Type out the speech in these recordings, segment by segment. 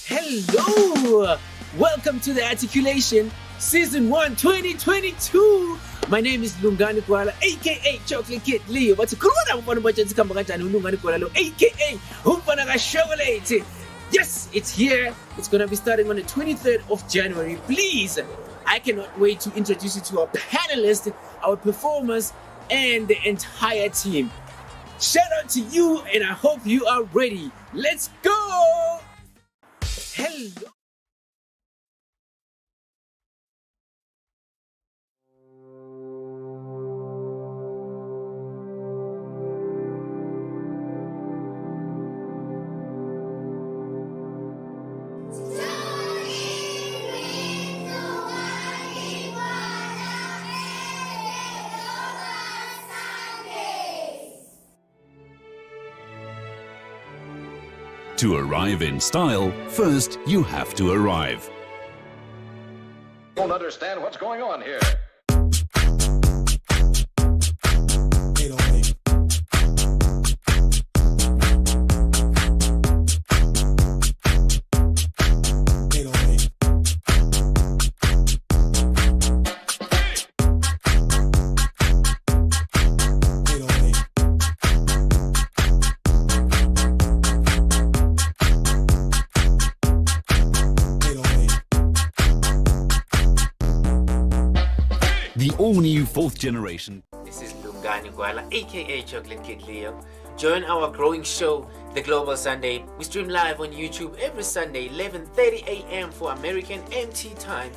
Hello! Welcome to the Articulation Season 1 2022. My name is Lungani Kuala, aka Chocolate Kid Leo. But Corona aka Humpanaka Chocolate. Yes, it's here. It's gonna be starting on the 23rd of January. Please, I cannot wait to introduce you to our panelists, our performers, and the entire team. Shout out to you, and I hope you are ready. Let's go! Hello. To arrive in style, first you have to arrive. Don't understand what's going on here. The all-new fourth generation. This is Lungani Kuala, aka Chocolate Kid Leo. Join our growing show, The Global Sunday. We stream live on YouTube every Sunday, 11:30 a.m. for American MT time.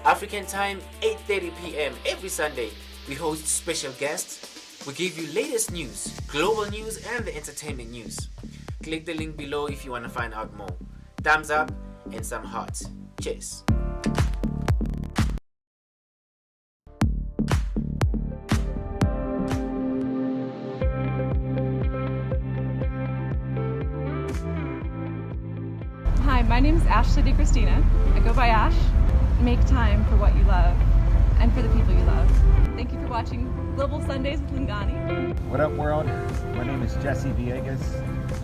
African time, 8:30 p.m. every Sunday. We host special guests. We give you latest news, global news, and the entertainment news. Click the link below if you want to find out more. Thumbs up and some hearts. Cheers. Hi, my name is Ashley DeChristina. I go by Ash. Make time for what you love and for the people you love. Thank you for watching Global Sundays with Lungani. What up, world? My name is Jesse Villegas.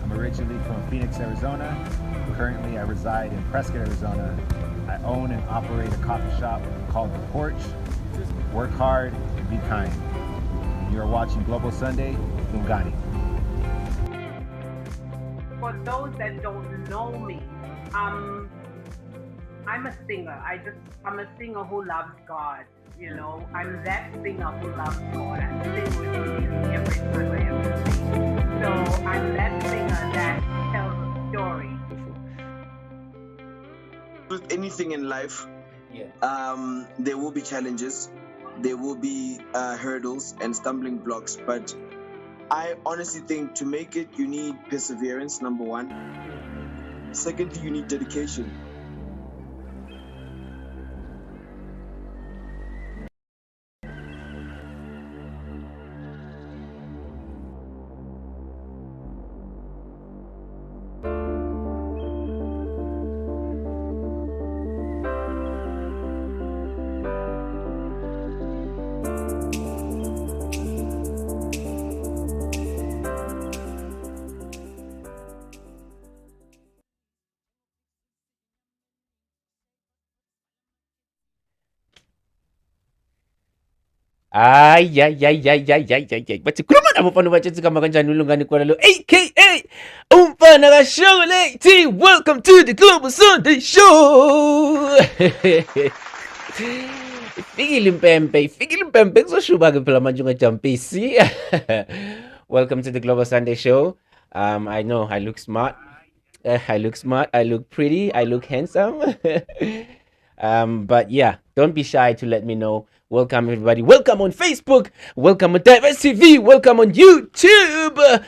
I'm originally from Phoenix, Arizona. Currently, I reside in Prescott, Arizona. I own and operate a coffee shop called The Porch. Work hard and be kind. And you are watching Global Sunday with Lungani. For those that don't know me, I'm a singer. I'm a singer who loves God. You know, I'm that singer who loves God. I sing with Him every time I ever sing. So I'm that singer that tells a story. With anything in life, there will be challenges, there will be hurdles and stumbling blocks. But I honestly think to make it, you need perseverance, number one. Secondly, you need dedication. Ay. Bathi khuluma nabo mfana batshela igama kanjani uLungani Kuala lo aka Umfana Chocolate. Welcome to the Global Sunday Show. Ifikile impempe kuzoshuba ke phela manje ungajampisi. Welcome to the Global Sunday Show. I know I look smart. I look pretty, I look handsome. But yeah, don't be shy to let me know. Welcome everybody. Welcome on Facebook. Welcome on Diverse TV. Welcome on YouTube.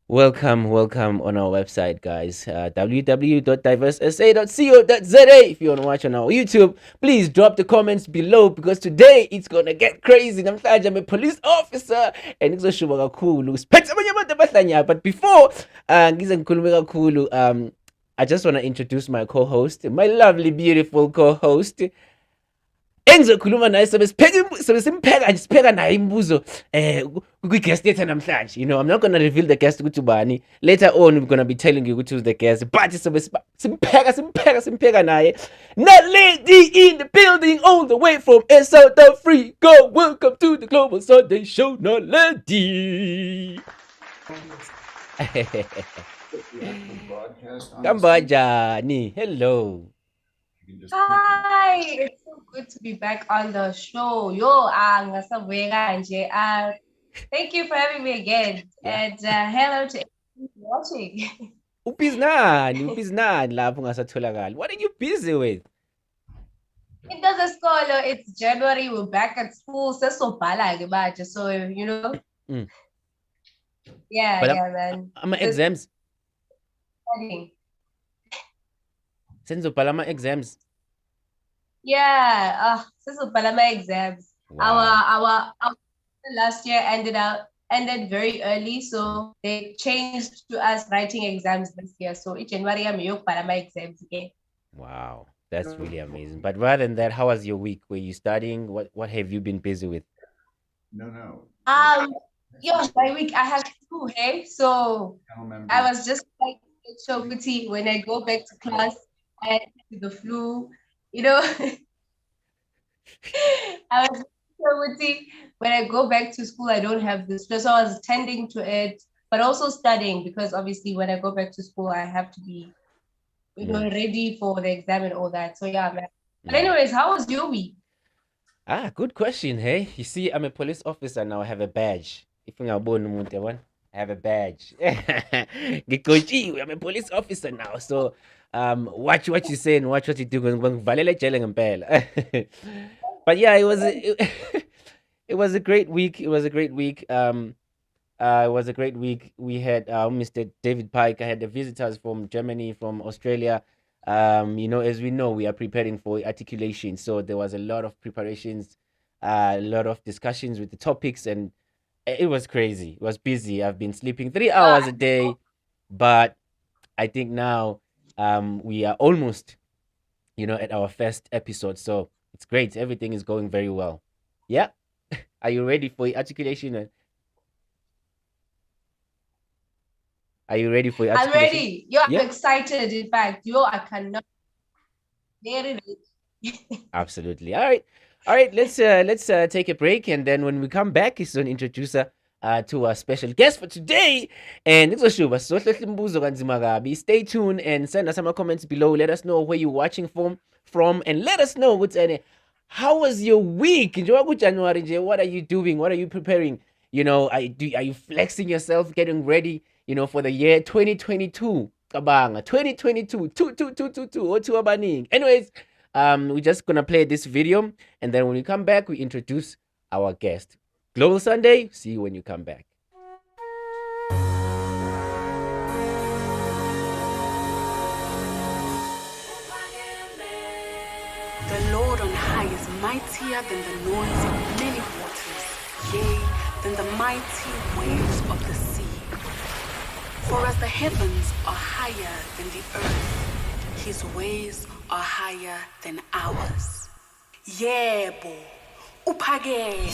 Welcome on our website, guys. www.diversesa.co.za. If you want to watch on our YouTube, please drop the comments below because today it's gonna get crazy. I'm a police officer and it's a cool. But before I just want to introduce my co-host, my lovely, beautiful co-host, engizokhuluma naye sobe simpheka nje sipheka naye imibuzo kwi-guest yethu namhlanje. You know, I'm not going to reveal the guest ukuthi ubani. Later on we're going to be telling you who's the guest, but sobe simpheka naye. Naledi in the building all the way from South Africa. Welcome to the Global Sunday Show, Naledi. Kambajani, hello. Hi, it's so good to be back on the show. Thank you for having me again. And hello to everyone watching. Ubiznani lapho ngasatholakali. What are you busy with? It does a scholar. It's January. We're back at school. So you know. Yeah, but man. I'm exams. Studying. Senzo palama exams. Yeah, Senzo palama exams. Wow. Our last year ended very early, so they changed to us writing exams this year. So in January I'm palama exams again. Wow, that's really amazing. But rather than that, how was your week? Were you studying? What have you been busy with? No. My week I have school, hey. So I was just like Chokuti when I go back to class. I had the flu, you know. I was Chokuti when I go back to school. I don't have this, so I was tending to it, but also studying because obviously when I go back to school, I have to be, ready for the exam and all that. So yeah, man. But anyways, how was your week? Good question. Hey, you see, I'm a police officer now. I have a badge. If you I have a badge. I'm a police officer now. So watch what you say and watch what you do. But yeah, it was a great week. It was a great week. We had Mr. David Pike. I had the visitors from Germany, from Australia. As we know, we are preparing for articulation. So there was a lot of preparations, a lot of discussions with the topics, and it was crazy. It was busy. I've been sleeping 3 hours a day, but I think now we are almost, at our first episode. So it's great. Everything is going very well. Yeah. Are you ready for articulation? Are you ready for articulation? I'm ready. I'm excited. In fact, I cannot. Very ready. Absolutely. All right. Let's take a break, and then when we come back, it's an introducer to our special guest for today. And it's Oshuba. So stay tuned and send us some comments below. Let us know where you're watching from, and let us know how was your week? January, what are you doing? What are you preparing? Are you flexing yourself, getting ready? For the year 2022. Kabanga 2022. 2222. Anyways, we're just gonna play this video, and then when we come back, we introduce our guest. Global Sunday. See you when you come back. The Lord on high is mightier than the noise of many waters, yea, than the mighty waves of the sea. For as the heavens are higher than the earth, his ways are higher than ours. Yebo, uphakeme.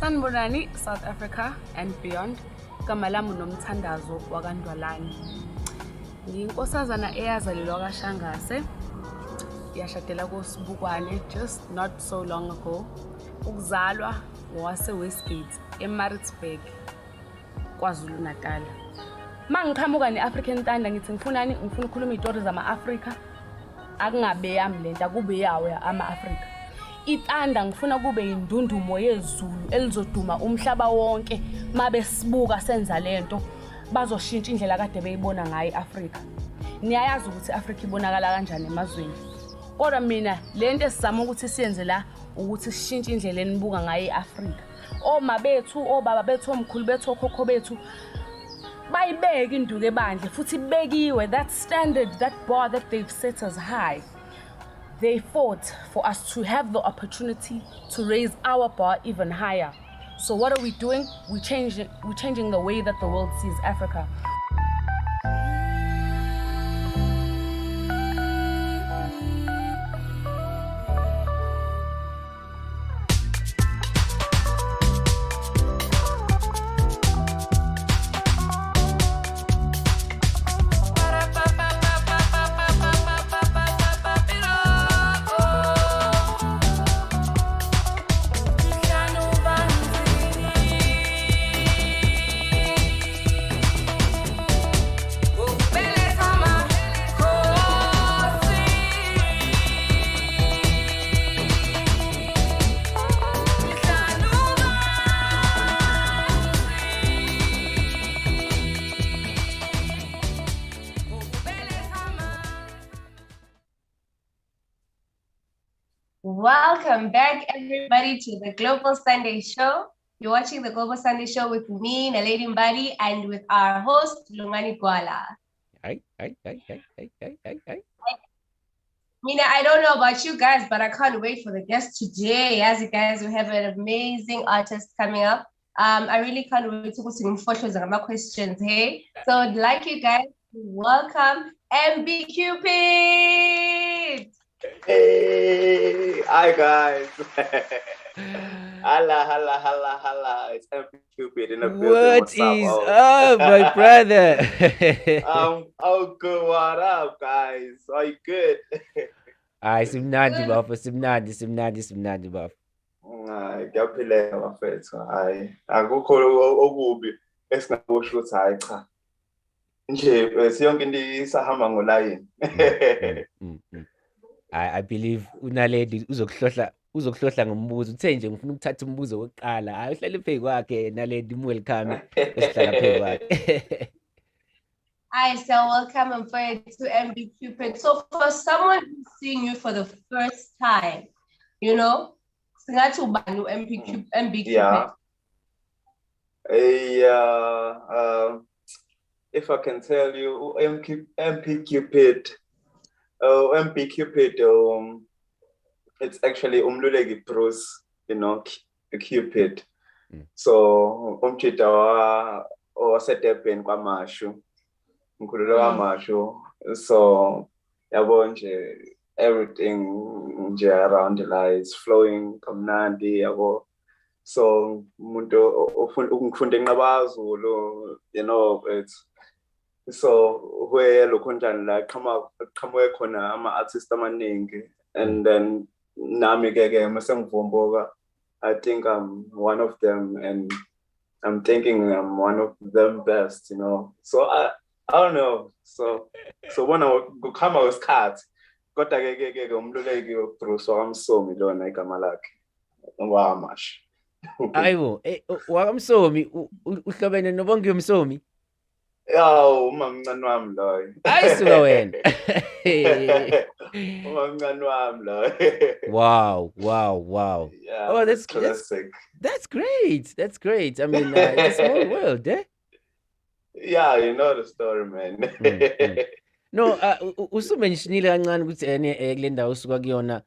Sanibonani, South Africa and beyond. Kamalamu nomthandazo wakandwalani. Nginkosazana eyazalelwa kaShangase. Yashadela koSibukwane just not so long ago. Ukuzalwa ngowase-Westgate eMaritzburg, KwaZulu Natal. Mangiqhamuka ne-African Thunder ngithi ngifuna ukukhuluma izitori zama-Afrika. Akungabe yami lento, akube yawo ama-Afrika. Ithanda ngifuna kube indundumo yezulu elizoduma umhlaba wonke mabe sibuka senza lento bazoshintsha indlela kade beyibona ngayo iAfrika. Niyayazi ukuthi iAfrika ibonakala kanjani emazweni. Kodwa mina lento esizama ukuthi siyenze la ukuthi sishintshe indlela enibuka ngayo iAfrika. Oma bethu, obaba bethu, omkhulu bethu, okhokho bethu bayibeke induku ebandle futhi bekiwe that standard, that bar that they've set us high. They fought for us to have the opportunity to raise our bar even higher. So what are we doing? We're changing the way that the world sees Africa. Welcome back, everybody, to the Global Sunday Show. You're watching the Global Sunday Show with me, Naledi Mbadi, and with our host, Lungani Gwala. Mina, I don't know about you guys, but I can't wait for the guest today. As you guys, we have an amazing artist coming up. I really can't wait to go to photos and my questions. Hey, so I'd like you guys to welcome MB Cupid. Hey, hi guys. Holla. It's MB Cupid in the building. What is up, my brother? Oh good. What up, guys? Are you good? Hayi simnandi bafo, simnandi bafo. Ngiyaphilela bafethu. Hayi, akukho okubi esingakusho ukuthi hayi cha. Nje siyonke into isahamba ngolayini. I believe uNaledi uzokuhlohla ngombuzo. Uthe nje ngifuna ukuthatha umbuzo wokuqala. Hayi uhlale phezu kwakhe Naledi, welcome. Esihlala phezu kwakhe. Hi, so welcome and to MB Cupid. So for someone who's seeing you for the first time, you know, MB Cupid. Yeah. If I can tell you, MB Cupid. MB Cupid, it's actually Umluleki Bruce, you know, Cupid. So umchita wa set up in Kwamashu. Mkhulule Kwamashu. So yabo nje everything nje around the life is flowing kamnandi yabo. So umuntu ufunda eNqabazulu, you know, it's so where lokonjani la qhamuke khona ama-artists amaningi, and then nami ke mase ngivumbuka, I think I'm one of them, and I'm thinking I'm one of them best, you know. So I don't know. So when I kukhamba kwesikhathi kodwa ke umluleki Bruce wakamsomi lona igama lakhe Kwamashu. Ayibo, wakamsomi uhlobene nobonke umsomi. Yaw, umamncane wami loyo. Ayisuka wena. Umamncane wami loyo. Wow. Yeah, Oh, that's classic. That's great. I mean, it's a small world, eh? Yeah, you know the story, man. No, usumentionile kancane ukuthi kule ndawo usuka kuyona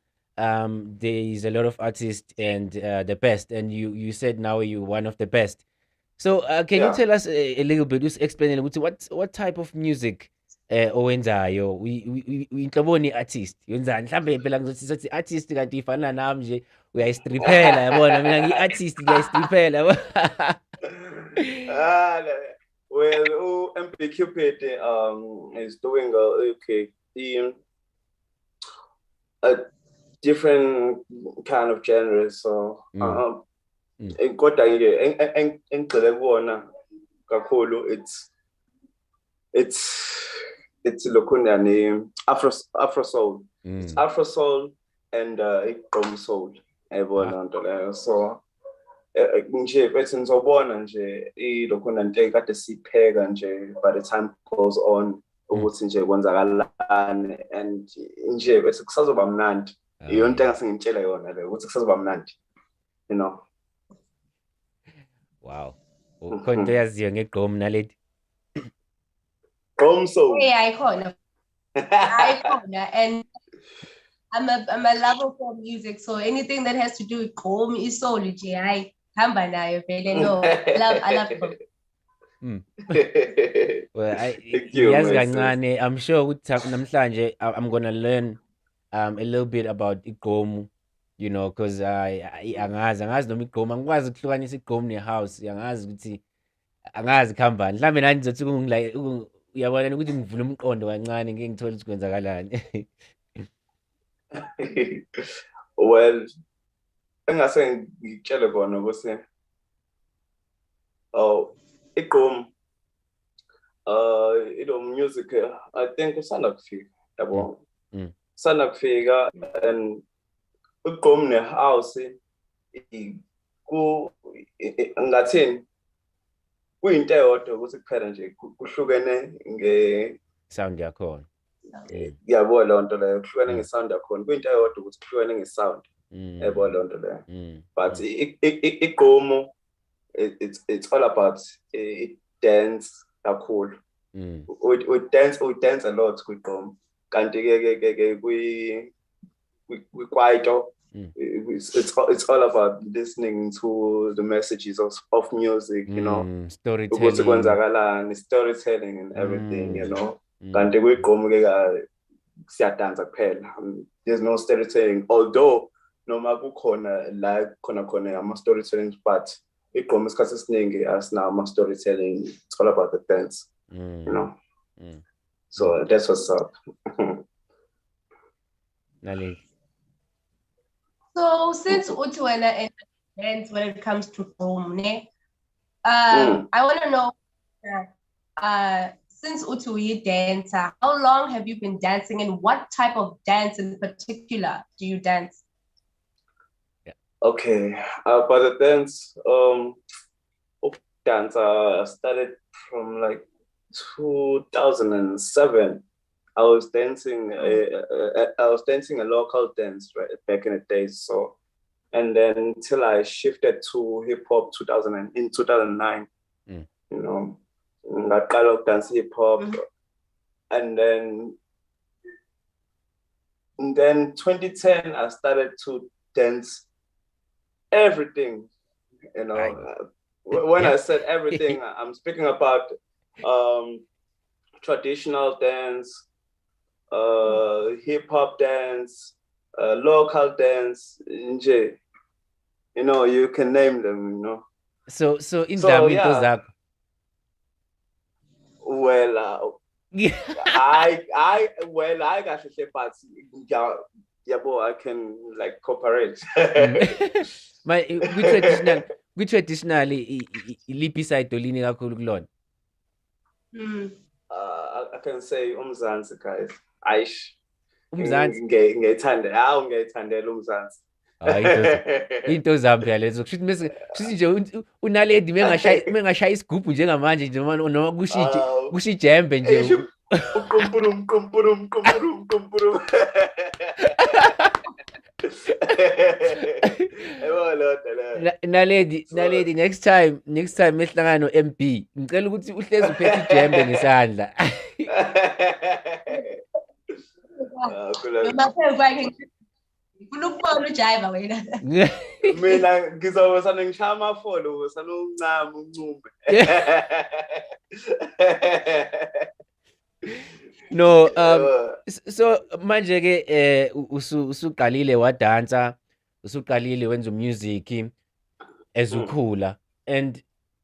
there is a lot of artists and the best, and you said now you're one of the best. So can you tell us a little bit, just explain what type of music owenzayo? Uyinhloboni artist yenzani? Mhlambe phela ngizothi artist kanti ifana nami nje uyayistriphela, yabona mina ngi-artist ngiyayistriphela. Well, MB Cupid is doing a different kind of genre, so kodwa nje engigxile kuwona kakhulu it's lokhunjani Afro soul. It's Afro soul and igqom soul, yabona nto leyo. So nje bethi nizobona nje ilokhuna nto ekade sipheka nje by the time goes on ukuthi nje kwenzakalani, and nje bese kusazoba mnandi. Iyo nto engasengitshela yona le ukuthi kusazoba mnandi, you know. Wow. Ukhona into yaziyo ngegqom Naledi? Gqom soul. Yeah, ikhona. And I'm a lover for music, so anything that has to do with gqom, soul, nje hamba nayo vele. No, I love gqom. Well, yazi kancane, I'm sure ukuthi namhlanje I'm gonna learn a little bit about igqom, you know, because angazi noma igqom, angikwazi ukuhlukanisa igqom ne-house, angazi khambani. Mhlambe nani nizothi uyabona ukuthi ngivula umqondo kancane ngeke ngithole ukuthi kwenzakalani. Well, engase ngitshele kona ukuthi igqom ilo music I think usanda kufika, yabo. Usanda kufika, and igqom ne-house ngathini kuyinto eyodwa ukuthi kuphela nje kuhlukene sound yakhona. Yabo leyo nto leyo kuhlukene ngesound yakhona, kuyinto eyodwa ukuthi kuhlukene ngesound. But it's all about dance cool. We dance a lot with we quite it's all about listening to the messages of music, you know, storytelling and everything, you know. There's no storytelling, although no matter like storytelling, but it comes as now storytelling. It's all about the dance, you know. So that's what's up. So since Utuana and dance when it comes to home, I want to know, since Utu you dancer, how long have you been dancing and what type of dance in particular do you dance? Okay, about the dance, I started from like 2007. I was dancing a local dance right back in the days. So, and then till I shifted to hip hop in 2009. You know, I kind of dance hip hop, and then 2010 I started to dance everything. You know, when I said everything, I'm speaking about traditional dance, hip hop dance, local dance, you know, you can name them, you know. So yeah. Well, I got to say, but yeah, boy, I can like cooperate. My traditionally lipi side dolini kakhulu kulona. I can say umzansi guys. Aish. Umzansi. Ngiyayithandela umzansi. Into zami phela lezo kusho nje unaledi mengashaya isigubhu njengamanje nje noma kusho ijembe nje. Kumpurum. Naledi next time mehlangana no MB ngicela ukuthi uhlezi uphethe ijembe ngesandla. Mina ngizobasana ngishaya amafolo sanoncama uncumbe. No, so manje ke usuqalile wadansa, usuqalile wenza music ezukhula, and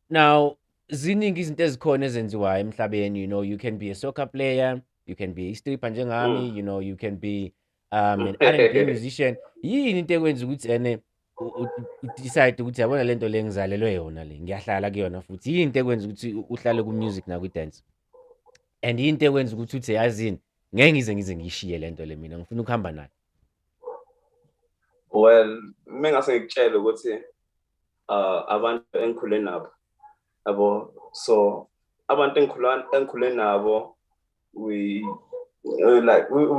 now ziningi izinto ezikhona ezenziwayo emhlabeni, you know, you can be a soccer player, you can be a stripper njengami, you know, you can be an R&B musician. Yini into ekwenza ukuthi decide ukuthi yabona lento le ngizalelwe yona le ngiyahlala kuyona futhi yini into ekwenza ukuthi uhlale ku music na ku dance, and yini into ekwenza ukuthi uthi yazini ngeke ngize ngishiye lento le mina ngifuna ukuhamba nayo. Well, mengase ngikutshela ukuthi abantu engikhule nabo abo, so abantu engikhule nabo we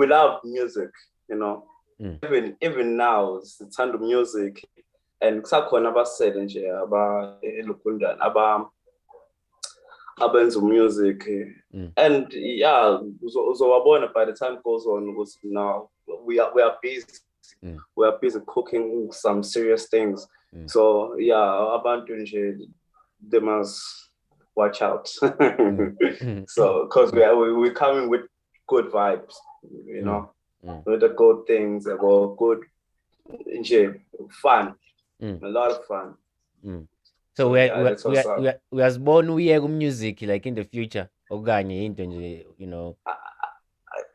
love music, you know. Even now sithanda music, and kusakhona abasele nje elukundana abenza music, and yeah, uzowabona by the time goes on ukuthi now we are busy. We are busy cooking some serious things. So yeah, abantu nje they must watch out. So because we're coming with good vibes, you know, with the good things, about good fun, a lot of fun. So we are born uye ku music like in the future okanye into nje, you know.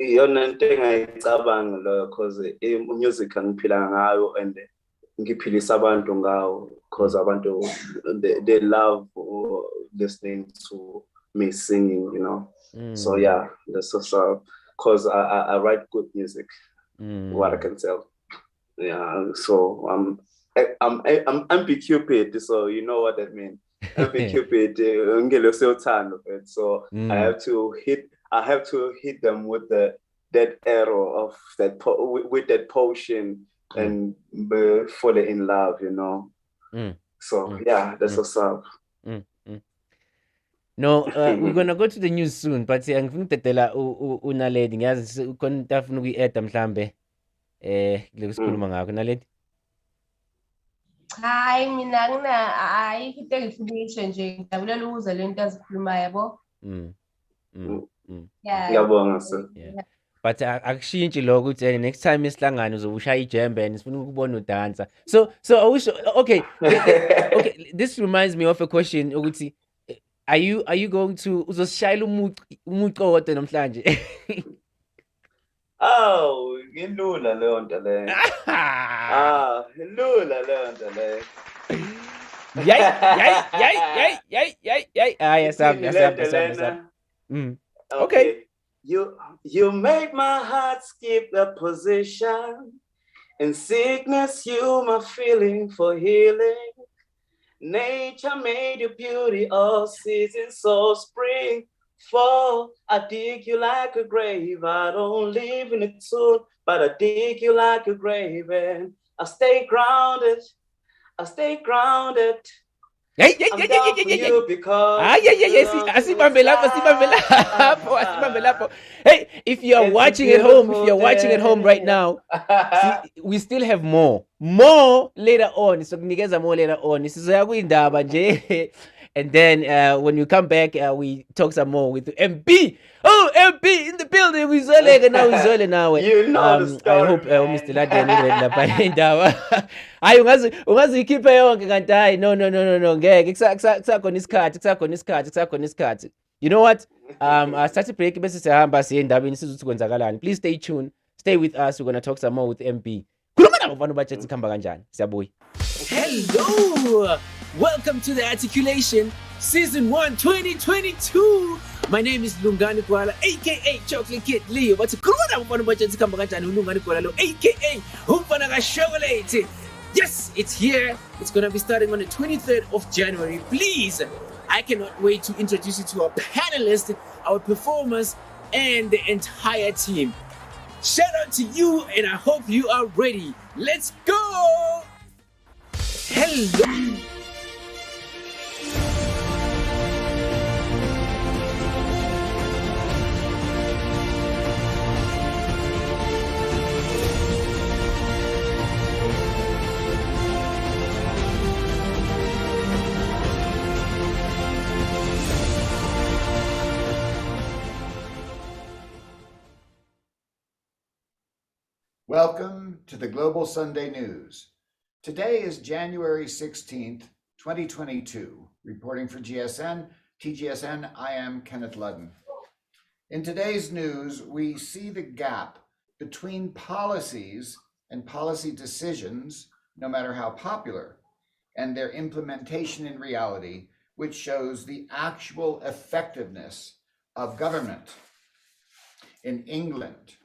Iyona into engayicabanga lo, because music angiphila ngayo and ngiphilisa abantu ngawo, because abantu they love listening to me singing, you know. So yeah, that's so because I write good music, what I can tell. Yeah, so I'm MB Cupid, so you know what that means. MB Cupid, so I have to hit them with that arrow of that with that potion, and be fully in love, you know. So yeah, that's what's up. No, we're gonna go to the news soon, but ngifuna ukudedela uNaledi, ngiyazi khona into afuna ukuyi-add mhlambe kule sikhuluma ngakho Naledi. Hayi mina ayikho into engifuna ukuyisho nje, ngijabulela ukuzwa le nto azikhulumayo yabo. Ngiyabonga sir. But akushintshi lokho ukuthi next time isihlangano uzobe ushaya ijembe and sifuna ukubona udansa. So I wish, okay, okay, this reminds me of a question ukuthi are you going to uzosishayela umuco wodwa namhlanje? Oh, ilula leyo nto leyo. Ilula leyo nto leyo. Yay. Okay. You make my heart skip a position. In sickness, you my feeling for healing. Nature made you beauty all seasons, so spring, fall. I dig you like a grave. I don't live in it soon, but I dig you like a grave, and I stay grounded. I'm down for you because asibambe lapho. Hey, if you are watching at home right now, see, we still have more later on. So kunikeza more later on. Sizoya kuindaba nje. And then when you come back, we talk some more with MB. Oh, MB in the building. Wizole now. You know the story, I hope Mr. Laden lapha indawo. Hayi ungazi ikhiphe yonke kanti hayi no ngeke kusakhona isikhathi. You know what? Start a break bese sihamba siye endabeni sizothi kwenzakalani. Please stay tuned. Stay with us. We're going to talk some more with MB. Khuluma nabo abantu bajethi khamba kanjani. Siyabuya. Hello. Welcome to the Articulation Season 1 2022. My name is Lungani Kwala, aka Chocolate Kid Leo. But khuluma nabo abantu bajethi khamba kanjani uLungani Kwala lo, aka Umfana kaShokolate. Yes, it's here. It's going to be starting on the 23rd of January. Please, I cannot wait to introduce you to our panelists, our performers, and the entire team. Shout out to you, and I hope you are ready. Let's go! Hello! Welcome to the Global Sunday News. Today is January 16th, 2022. Reporting for TGSN, I am Kenneth Ludden. In today's news, we see the gap between policies and policy decisions, no matter how popular, and their implementation in reality, which shows the actual effectiveness of government. In England,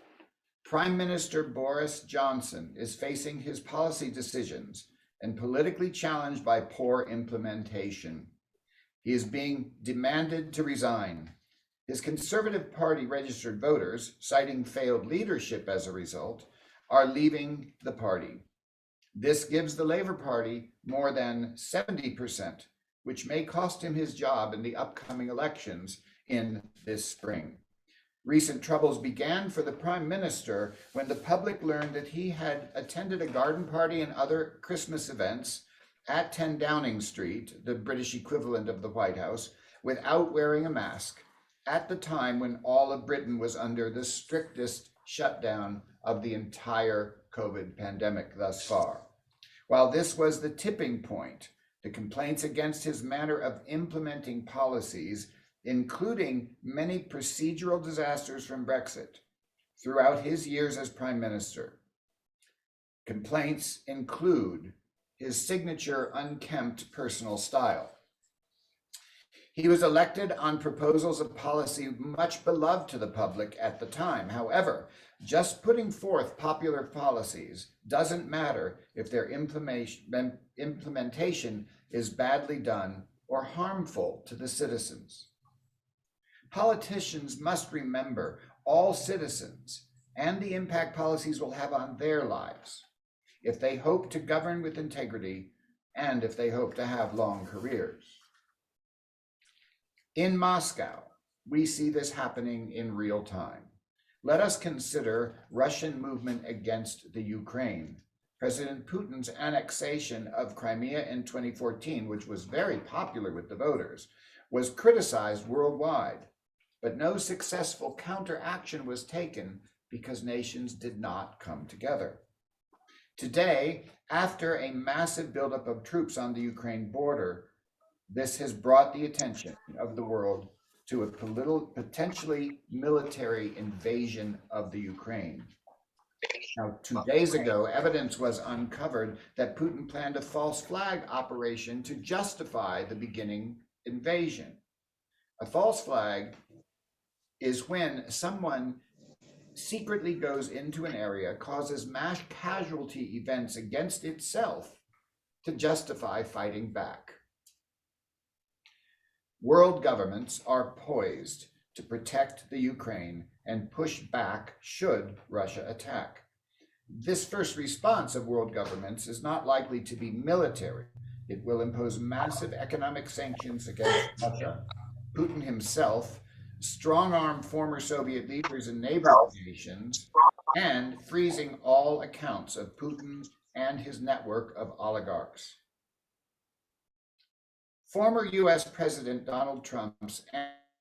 Prime Minister Boris Johnson is facing his policy decisions and politically challenged by poor implementation. He is being demanded to resign. His Conservative Party registered voters, citing failed leadership as a result, are leaving the party. This gives the Labour Party more than 70%, which may cost him his job in the upcoming elections in this spring. Recent troubles began for the Prime Minister when the public learned that he had attended a garden party and other Christmas events at 10 Downing Street, the British equivalent of the White House, without wearing a mask, at the time when all of Britain was under the strictest shutdown of the entire COVID pandemic thus far. While this was the tipping point, the complaints against his manner of implementing policies, including many procedural disasters from Brexit, throughout his years as Prime Minister. Complaints include his signature unkempt personal style. He was elected on proposals of policy much beloved to the public at the time. However, just putting forth popular policies doesn't matter if their implementation is badly done or harmful to the citizens. Politicians must remember all citizens and the impact policies will have on their lives. if they hope to govern with integrity, and if they hope to have long careers. In Moscow, we see this happening in real time. Let us consider Russian movement against the Ukraine. President Putin's annexation of Crimea in 2014, which was very popular with the voters, was criticized worldwide, but no successful counteraction was taken because nations did not come together. Today, after a massive buildup of troops on the Ukraine border, this has brought the attention of the world to a potentially military invasion of the Ukraine. Now, 2 days ago, evidence was uncovered that Putin planned a false flag operation to justify the beginning invasion. A false flag is when someone secretly goes into an area, causes mass casualty events against itself to justify fighting back. World governments are poised to protect the Ukraine and push back should Russia attack. This first response of world governments is not likely to be military. It will impose massive economic sanctions against Russia, Putin himself, strong-arm former Soviet leaders and neighboring nations, and freezing all accounts of Putin and his network of oligarchs. Former US President Donald Trump's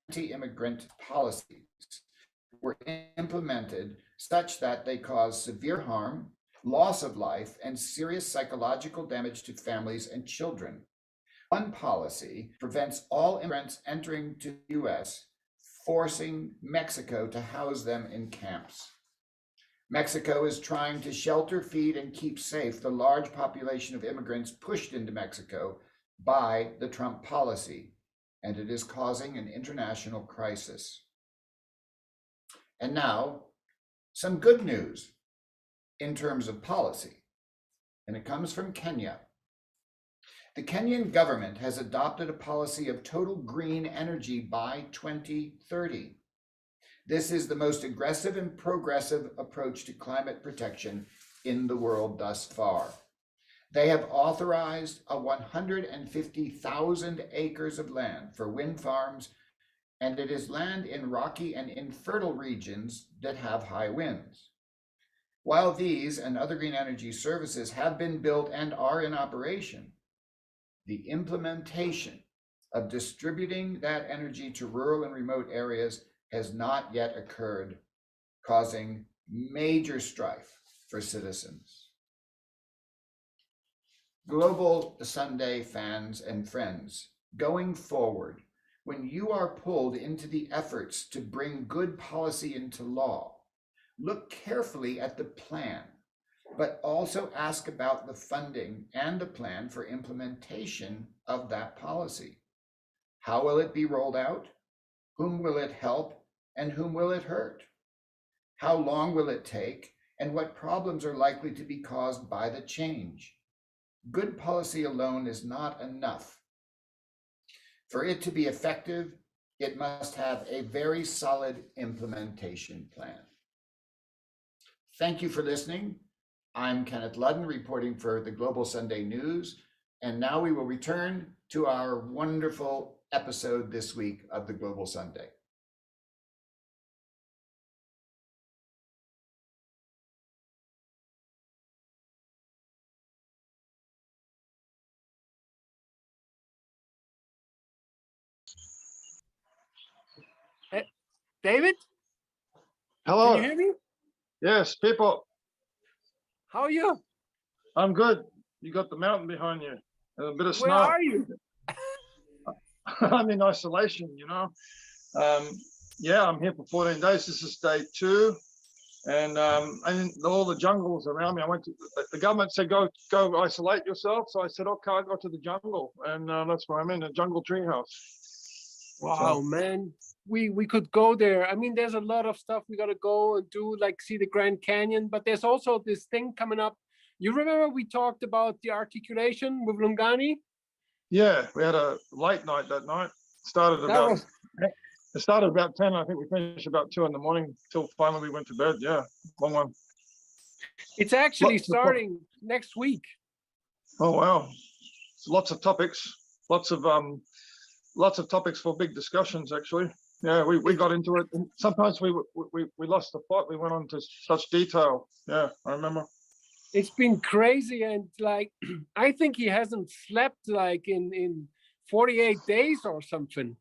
anti-immigrant policies were implemented such that they cause severe harm, loss of life, and serious psychological damage to families and children. One policy prevents all immigrants entering to the US, forcing Mexico to house them in camps. Mexico is trying to shelter, feed, and keep safe the large population of immigrants pushed into Mexico by the Trump policy, and it is causing an international crisis. And now, some good news in terms of policy, and it comes from Kenya. The Kenyan government has adopted a policy of total green energy by 2030. This is the most aggressive and progressive approach to climate protection in the world thus far. They have authorized 150,000 acres of land for wind farms, and it is land in rocky and infertile regions that have high winds. While these and other green energy services have been built and are in operation, the implementation of distributing that energy to rural and remote areas has not yet occurred, causing major strife for citizens. Global Sunday fans and friends, going forward, when you are pulled into the efforts to bring good policy into law, look carefully at the plan, but also ask about the funding and the plan for implementation of that policy. How will it be rolled out? Whom will it help and whom will it hurt? How long will it take and what problems are likely to be caused by the change? Good policy alone is not enough. For it to be effective, it must have a very solid implementation plan. Thank you for listening. I'm Kenneth Ludden reporting for the Global Sunday News, and now we will return to our wonderful episode this week of the Global Sunday. David? Hello. Can you hear me? Yes, people. How are you? I'm good. You got the mountain behind you. A bit of snow. Where are you? I'm in isolation, you know. Yeah, I'm here for 14 days. This is day 2. And all the jungles around me. I went to the government said go isolate yourself. So I said, okay, I got to the jungle, and that's where I'm in, a jungle treehouse. Wow, So, man. We could go there. I mean, there's a lot of stuff we gotta go and do, like see the Grand Canyon, but there's also this thing coming up. You remember we talked about the articulation with Lungani? yeah, we had a late night that night. It started about 10. I think we finished about 2 in the morning till finally we went to bed. Yeah, long one. It's actually starting next week. Oh wow, lots of topics, lots of topics for big discussions. Actually, yeah, we got into it. And sometimes we lost the plot. We went on to such detail. Yeah, I remember. It's been crazy, and like I think he hasn't slept like in 48 days or something.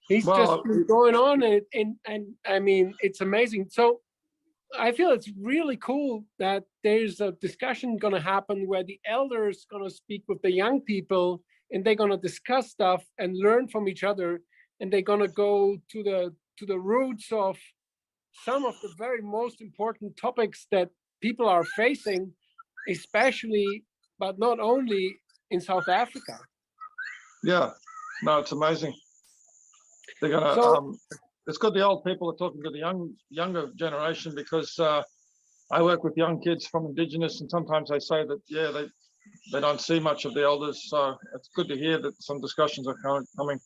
He's just been going on, and I mean, it's amazing. So I feel it's really cool that there's a discussion going to happen where the elders going to speak with the young people, and they're going to discuss stuff and learn from each other, and they're going to go to the roots of some of the very most important topics that people are facing, especially, but not only in South Africa. Yeah, no, it's amazing. They're gonna. It's good the old people are talking to the younger generation, because I work with young kids from Indigenous, and sometimes they say that they don't see much of the elders. So it's good to hear that some discussions are coming.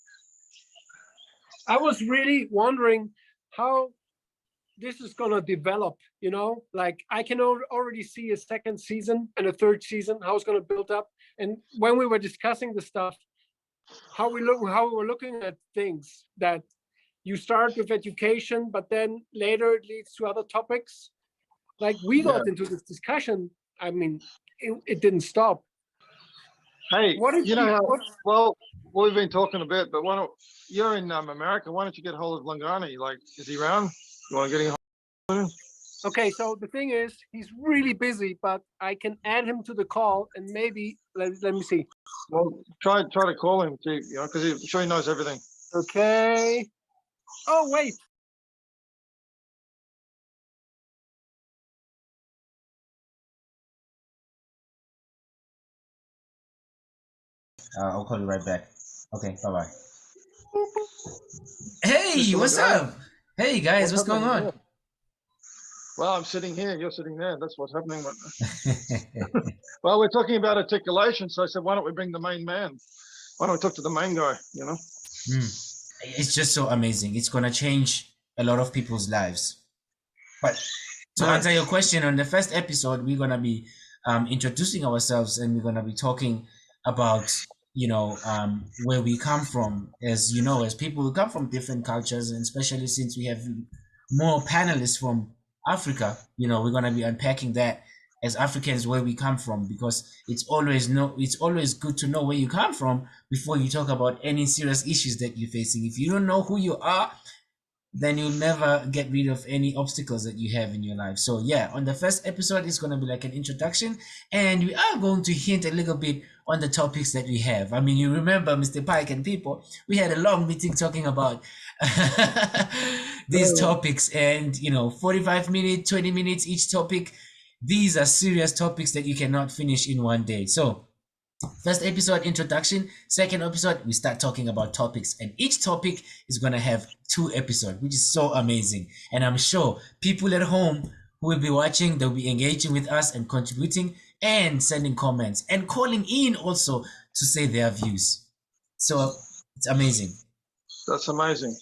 I was really wondering how this is going to develop, you know, like I can already see a second season and a third season, how it's going to build up. And when we were discussing the stuff, how we were looking at things, that you start with education, but then later it leads to other topics. Like we got into this discussion. I mean, it didn't stop. Hey, well, we've been talking a bit, but you're in America. Why don't you get hold of Lungani? Like, is he around? You want to get him? Okay, so the thing is, he's really busy, but I can add him to the call, and maybe let me see. Well, try to call him too, you know, because I'm sure he knows everything. Okay. Oh wait. I'll call you right back. Okay, bye-bye. Hey, what's up? Hey guys, what's going on? Here? Well, I'm sitting here, you're sitting there. That's what's happening. Well, we're talking about articulation, so I said, why don't we bring the main man? Why don't we talk to the main guy, you know? It's just so amazing. It's gonna change a lot of people's lives. But to answer your question, on the first episode, we're gonna be introducing ourselves, and we're gonna be talking about, you know, where we come from. As you know, as people who come from different cultures, and especially since we have more panelists from Africa, you know, we're gonna be unpacking that as Africans, where we come from, because it's always good to know where you come from before you talk about any serious issues that you're facing. If you don't know who you are, then you'll never get rid of any obstacles that you have in your life. So yeah, on the first episode, it's going to be like an introduction, and we are going to hint a little bit on the topics that we have. I mean, you remember, Mr. Pike and people, we had a long meeting talking about these topics, and you know, 45 minutes, 20 minutes each topic. These are serious topics that you cannot finish in one day. So first episode, introduction. Second episode, we start talking about topics, and each topic is going to have 2 episodes, which is so amazing. And I'm sure people at home who will be watching, they'll be engaging with us and contributing and sending comments and calling in also to say their views. So it's amazing. That's amazing.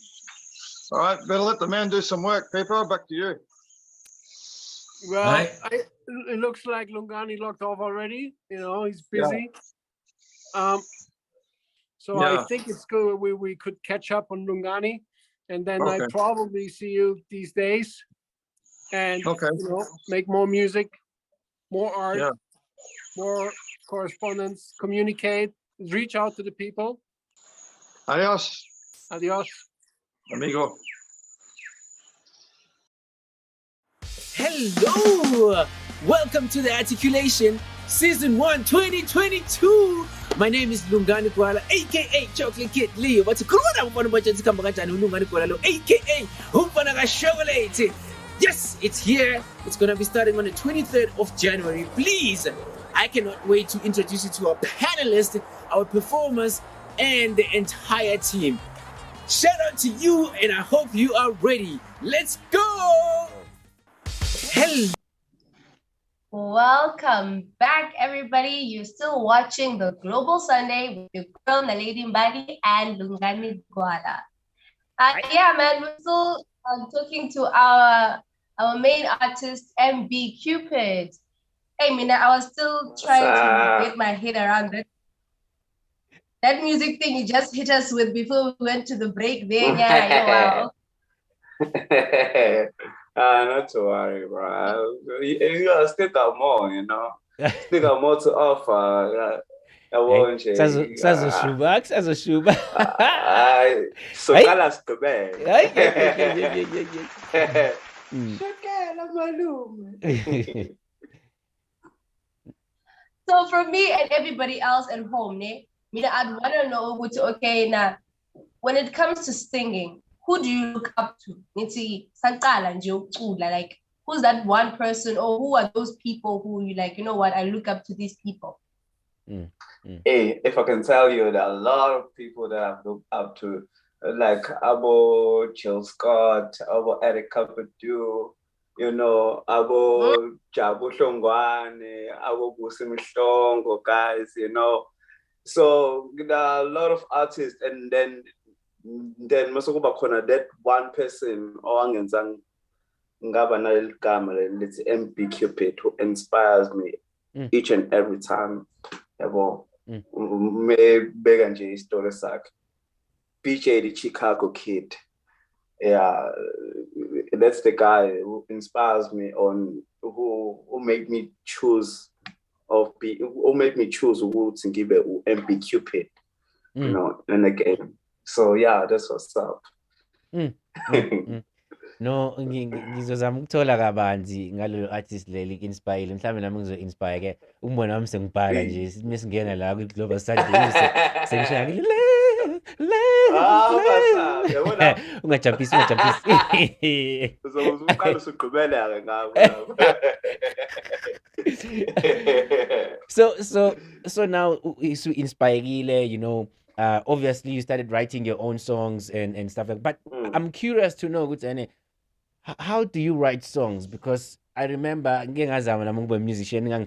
All right, better let the man do some work. People, back to you. Well, it looks like Lungani logged off already. You know, he's busy. Yeah. I think it's good we could catch up on Lungani, and then I probably see you these days, and you know, make more music, more art, more correspondence, communicate, reach out to the people. Adios. Adios. Amigo. Hello! Welcome to the Articulation Season 1 2022. My name is Lungani Kwala, aka Chocolate Kid Leo. But aka Chocolate. Yes, it's here. It's gonna be starting on the 23rd of January. Please, I cannot wait to introduce you to our panelists, our performers, and the entire team. Shout out to you, and I hope you are ready. Let's go! Hello. Welcome back, everybody. You're still watching the Global Sunday with your girl Naledi Mbadi and Lungani Gwala. Yeah, man, we're still talking to our our main artist, MB Cupid. Hey, Mina, I was still trying to get my head around that. That music thing you just hit us with before we went to the break there. Yeah, Not to worry, bro. You gotta still got more, you know. Still got more to offer. I won't change. Sazoshuba. So kalas to bed. So for me and everybody else at home, I'd want to know, okay, now, when it comes to singing, who do you look up to? Like, who's that one person, or who are those people who you like, you know what, I look up to these people? Hey, if I can tell you, there are a lot of people that I've looked up to, like Abo Jill Scott, Abo Eric Kapadu, you know, Abo Jabu Shongwane, Abo Busimishongo, guys, you know. So there are a lot of artists, and then Masokuba Kona, that one person, Owangenzang Ngabana Gamma, it's MB Cupid, who inspires me each and every time. Me beg and Jay story sack. PJ the Chicago kid. Yeah, that's the guy who inspires me on who made me choose who made me choose who to give it MB Cupid. You know, and again. So yeah, that's what's up. No, ngizozama ukuthola kabanzi ngalolu artist leli inspire mhlawumbe nami ngizo-inspire ke umbona wami sengibhala nje mesingena la kwi-Global Sunday sengishaya ungajampisi uzoqala usugqibela ngabo. So now isu inspirekile, you know. Obviously you started writing your own songs and stuff like that. But I'm curious to know, how do you write songs? Because I remember a musician a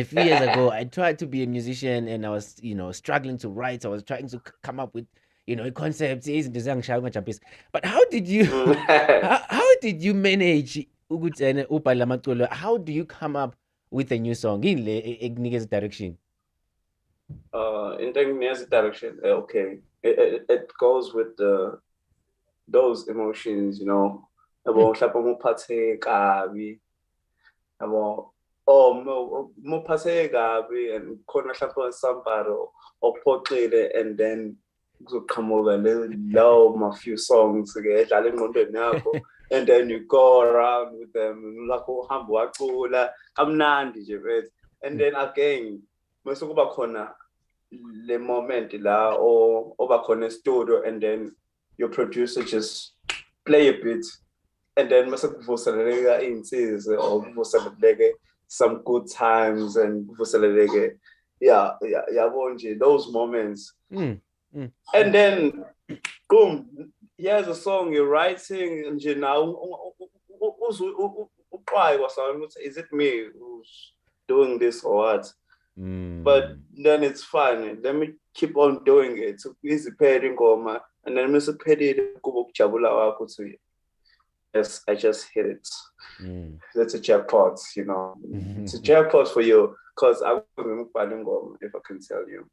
few years ago, I tried to be a musician and I was, you know, struggling to write. I was trying to come up with, you know, concepts. But how did you how did you manage? How do you come up with a new song in the direction? In the direction, okay, it goes with those emotions, you know. About and and then come over and love a few songs and then you go around with them and then again the moment la or over studio, and then your producer just play a bit, and then some good times and those moments. And then boom, here's a song you're writing, and you know, is it me who's doing this or what? But then it's fun. Let me keep on doing it. So easy pairing goma, and then Mr. Petty yes, I just hit it. That's a jackpot, you know. It's a jackpot for you, because I will if I can tell you.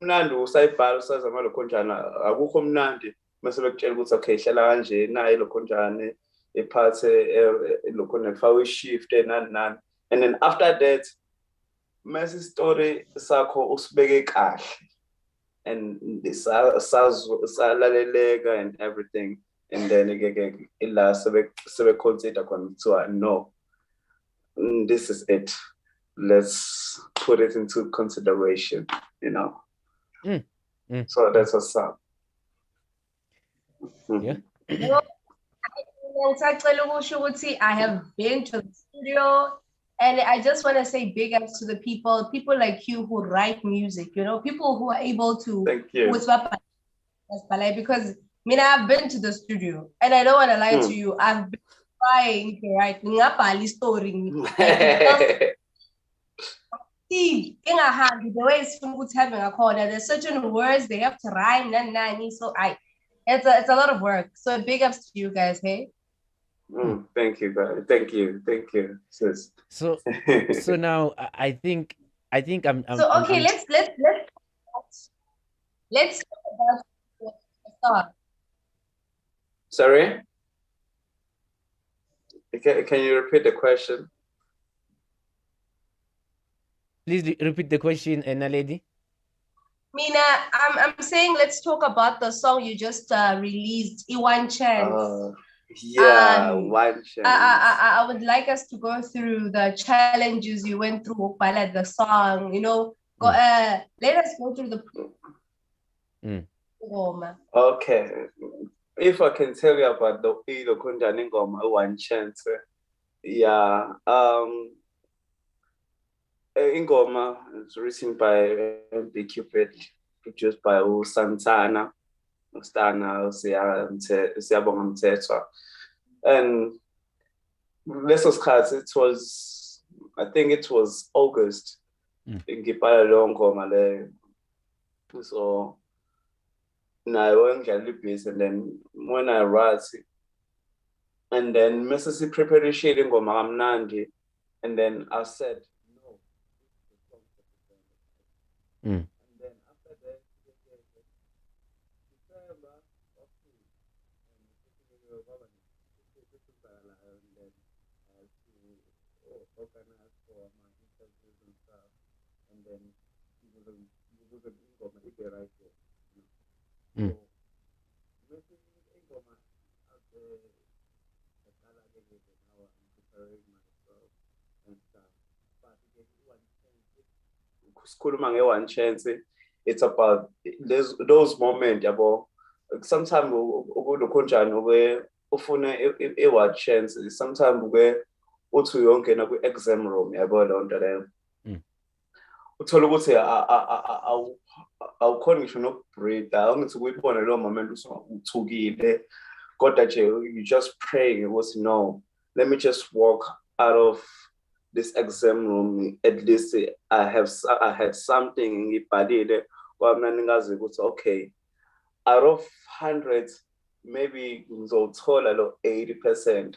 Mnandi usayibhala usazama lo konjana akukho mnandi mase bekutshela ukuthi okay hlala kanje nayi lo konjane ephathe lokho nefawe shift nani, and then after that mase story sakho usibeke kahle and salaleleka and everything, and then again ila sebe consider khona no, this is it, let's put it into consideration, you know. So that's what's up. Yeah. I have been to the studio, and I just want to say big ups to the people like you who write music, you know, people who are able to. Thank you. Because I've been to the studio, and I don't want to lie to you, I've been trying to write ngapali story. See, in a hand, the way it's having a corner, there's certain words they have to rhyme, so it's a lot of work. So big ups to you guys, hey? Thank you, guys. Thank you, sis. So now I think I'm So okay, let's talk about the song. Sorry? Can you repeat the question? Please repeat the question, Naledi. Mina, I'm saying let's talk about the song you just released, One Chance. One Chance. I would like us to go through the challenges you went through while the song, let us go through the Okay. If I can tell you about the Kunjani Ngoma, One Chance. Yeah. Ingoma is written by MB Cupid, produced by Santana, Siyabonga Mthethwa. And leso sikhathi I think it was August. Ngibhala leyo ngoma leyo. So nayo ngidlala bass, and then when I write, and then Mrs. preparation ingoma kamnandi, and then I said no. And then after that, organize for my interviews and stuff, and then you will be right there. So, One chance. It's about those moments about sometimes one chance. Sometimes where uthi uyongena kwi-exam room yabo leyo nto leyo uthola ukuthi awukhona ngisho nokubreathe, awungithi ukuyibona leyo moment uthukile, kodwa nje you just praying ukuthi no, let me just walk out of this exam room, at least I had something ngibhalile kwamna ningazi ukuthi okay, out of 100 maybe ngizothola lo 80%.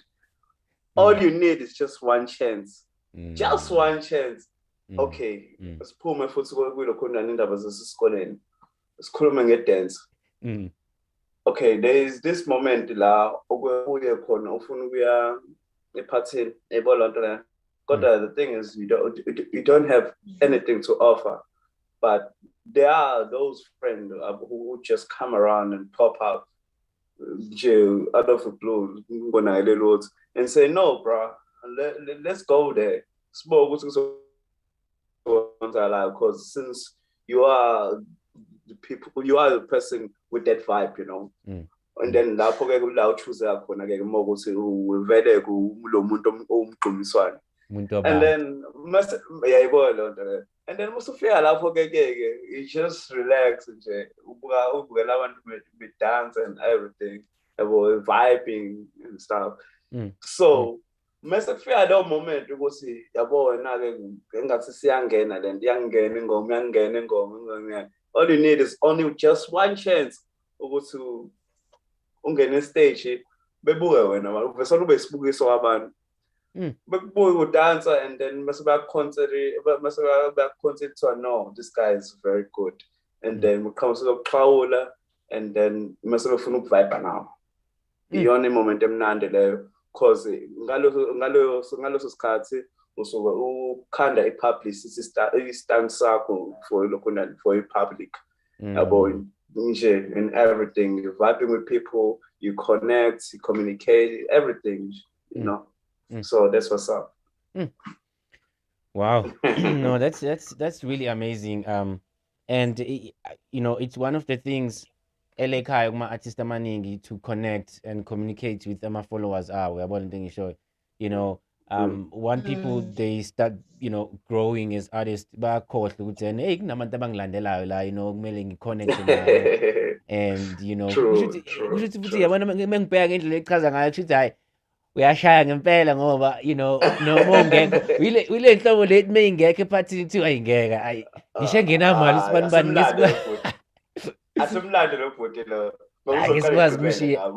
All you need is just one chance. Just one chance. Okay. Siphume futhi kulokhona indaba zasesikoleni. Sikhulume ngedance. Okay, there is this moment la okuye khona ufuna ukuya ephathini ebola nto la. Kodwa the thing is you don't have anything to offer. But there are those friends who just come around and pop up out of the blue and say, no, bro, let's go there. Because since you are the people, you are the person with that vibe, you know. And then and then and then you just relax and dance and everything, vibing and stuff. So I don't moment ukuthi yabo wena ke engathi siyangena then yangena ingoma. All you need is only just one chance ukuthi ungene stage bebuke wena uvese ube sibukiso abantu. Bebuke dancer, and then mase ba concert to no, this guy is very good, and then we come to Paula, and then mase bafuna ukuvibe now. Iyona moment emnandi leyo, cause ngaloso sikhathi usuke ukhanda i-publicity stand sakho for i-public yabo nje, and everything, you vibing with people, you connect, you communicate, everything, you know. So that's what's up. Wow. No, that's really amazing. And you know, it's one of the things elekhaya kuma artist amaningi to connect and communicate with my followers are. We are sure, you know, one people they start, you know, growing as artists bayakhohlwa ukuthi hey kunabantu abangilandelayo la, you know, kumele ngiconnect nabo. And you know, kushuthi futhi yabona mengibheka ngendlela echaza ngayo kushuthi hayi uyashaya ngempela ngoba you know noma ungekho ile nhlobo lethi meyingekho ephathini kuthiwa ayingeka ayi ngisho ngenamali sibanibani asimlando lo bhuti lo Ake sikwazi ukumshiya.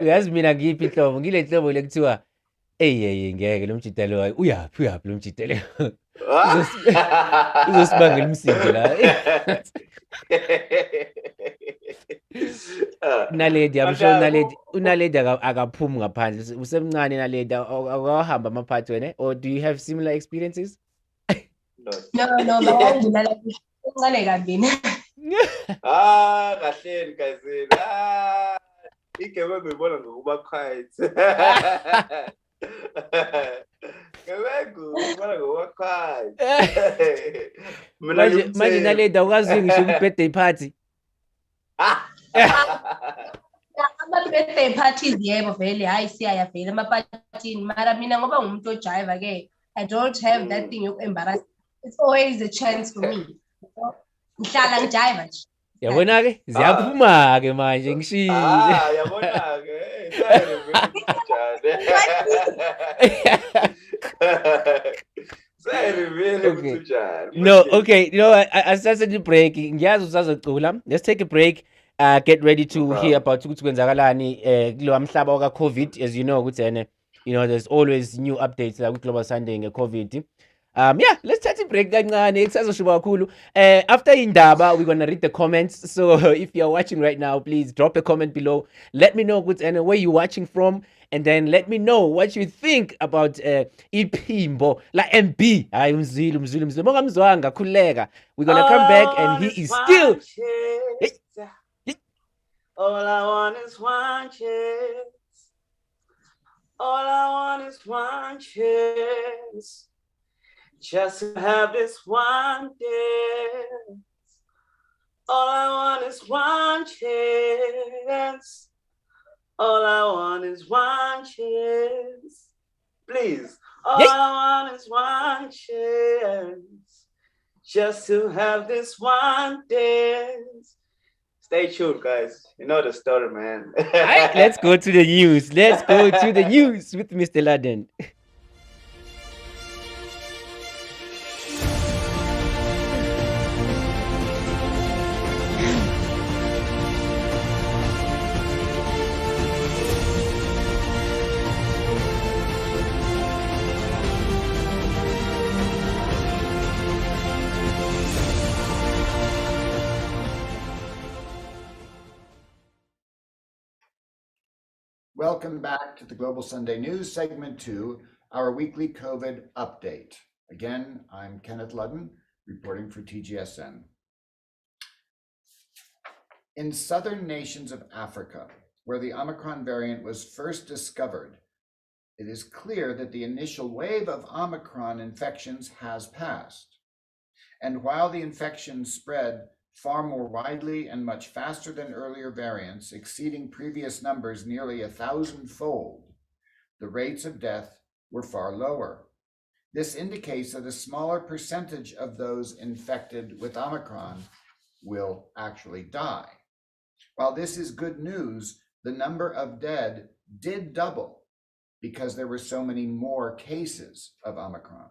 Uyazi mina ngiyiphi ihlobo, ngile hlobo lekuthiwa ngeke lo mjida lo uyaphi lo mjida lo. Uzosibangela umsindo la. Naledi, I'm sure Naledi akaphumi ngaphandle. Usemncane Naledi, awahamba amaphathi wena, or do you have similar experiences? No, bayangibulala kancane kabi mina. Kahleni kayizini. Igebe ngibona ngokuba quiet. Manje Naledi awukazi ngisho ku-birthday party. Ama-birthday parties yebo vele hayi siyaya vele ama-partyini mara mina ngoba ngumuntu ojiva ke I don't have that thing yoku-embarrass. It's always a chance for me. Ngihlala ngijiva nje. Yabona ke ziyaphuma ke manje ngishilo. Yabona ke. No, okay. You know what? I started breaking. Ngiyazi usazocula. Let's take a break. Get ready to hear about ukuthi kwenzakalani kulo mhlaba waka COVID. As you know, ukuthi there's always new updates like Global Sunday nge-COVID. Yeah, let's take a break kancane. Kusazoshuba kakhulu. After indaba, we're gonna read the comments. So if you're watching right now, please drop a comment below. Let me know where you're watching from, and then let me know what you think about Iphimbo la MB. Hayi umzilo. Mongamzwanga khuleka. We're gonna come back and he is still. All I want is one chance. All I want is one chance. Just to have this one dance. All I want is one chance. All I want is one chance. Please. All I want is one chance. Just to have this one dance. Stay tuned, guys. You know the story, man. Right, let's go to the news. Let's go to the news with Mr. Laden. Welcome back to the Global Sunday News, Segment 2, our weekly COVID update. Again, I'm Kenneth Ludden, reporting for TGSN. In southern nations of Africa, where the Omicron variant was first discovered, it is clear that the initial wave of Omicron infections has passed. And while the infections spread far more widely and much faster than earlier variants, exceeding previous numbers nearly 1,000-fold, the rates of death were far lower. This indicates that a smaller percentage of those infected with Omicron will actually die. While this is good news, the number of dead did double because there were so many more cases of Omicron.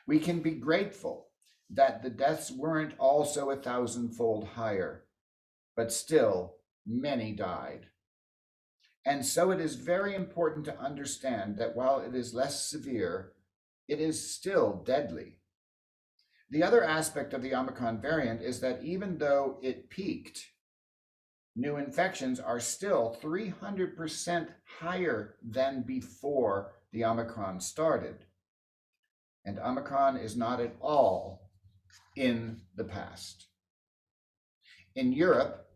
We can be grateful that the deaths weren't also 1,000-fold higher, but still many died. And so it is very important to understand that while it is less severe, it is still deadly. The other aspect of the Omicron variant is that even though it peaked, new infections are still 300% higher than before the Omicron started. And Omicron is not at all in the past. In Europe,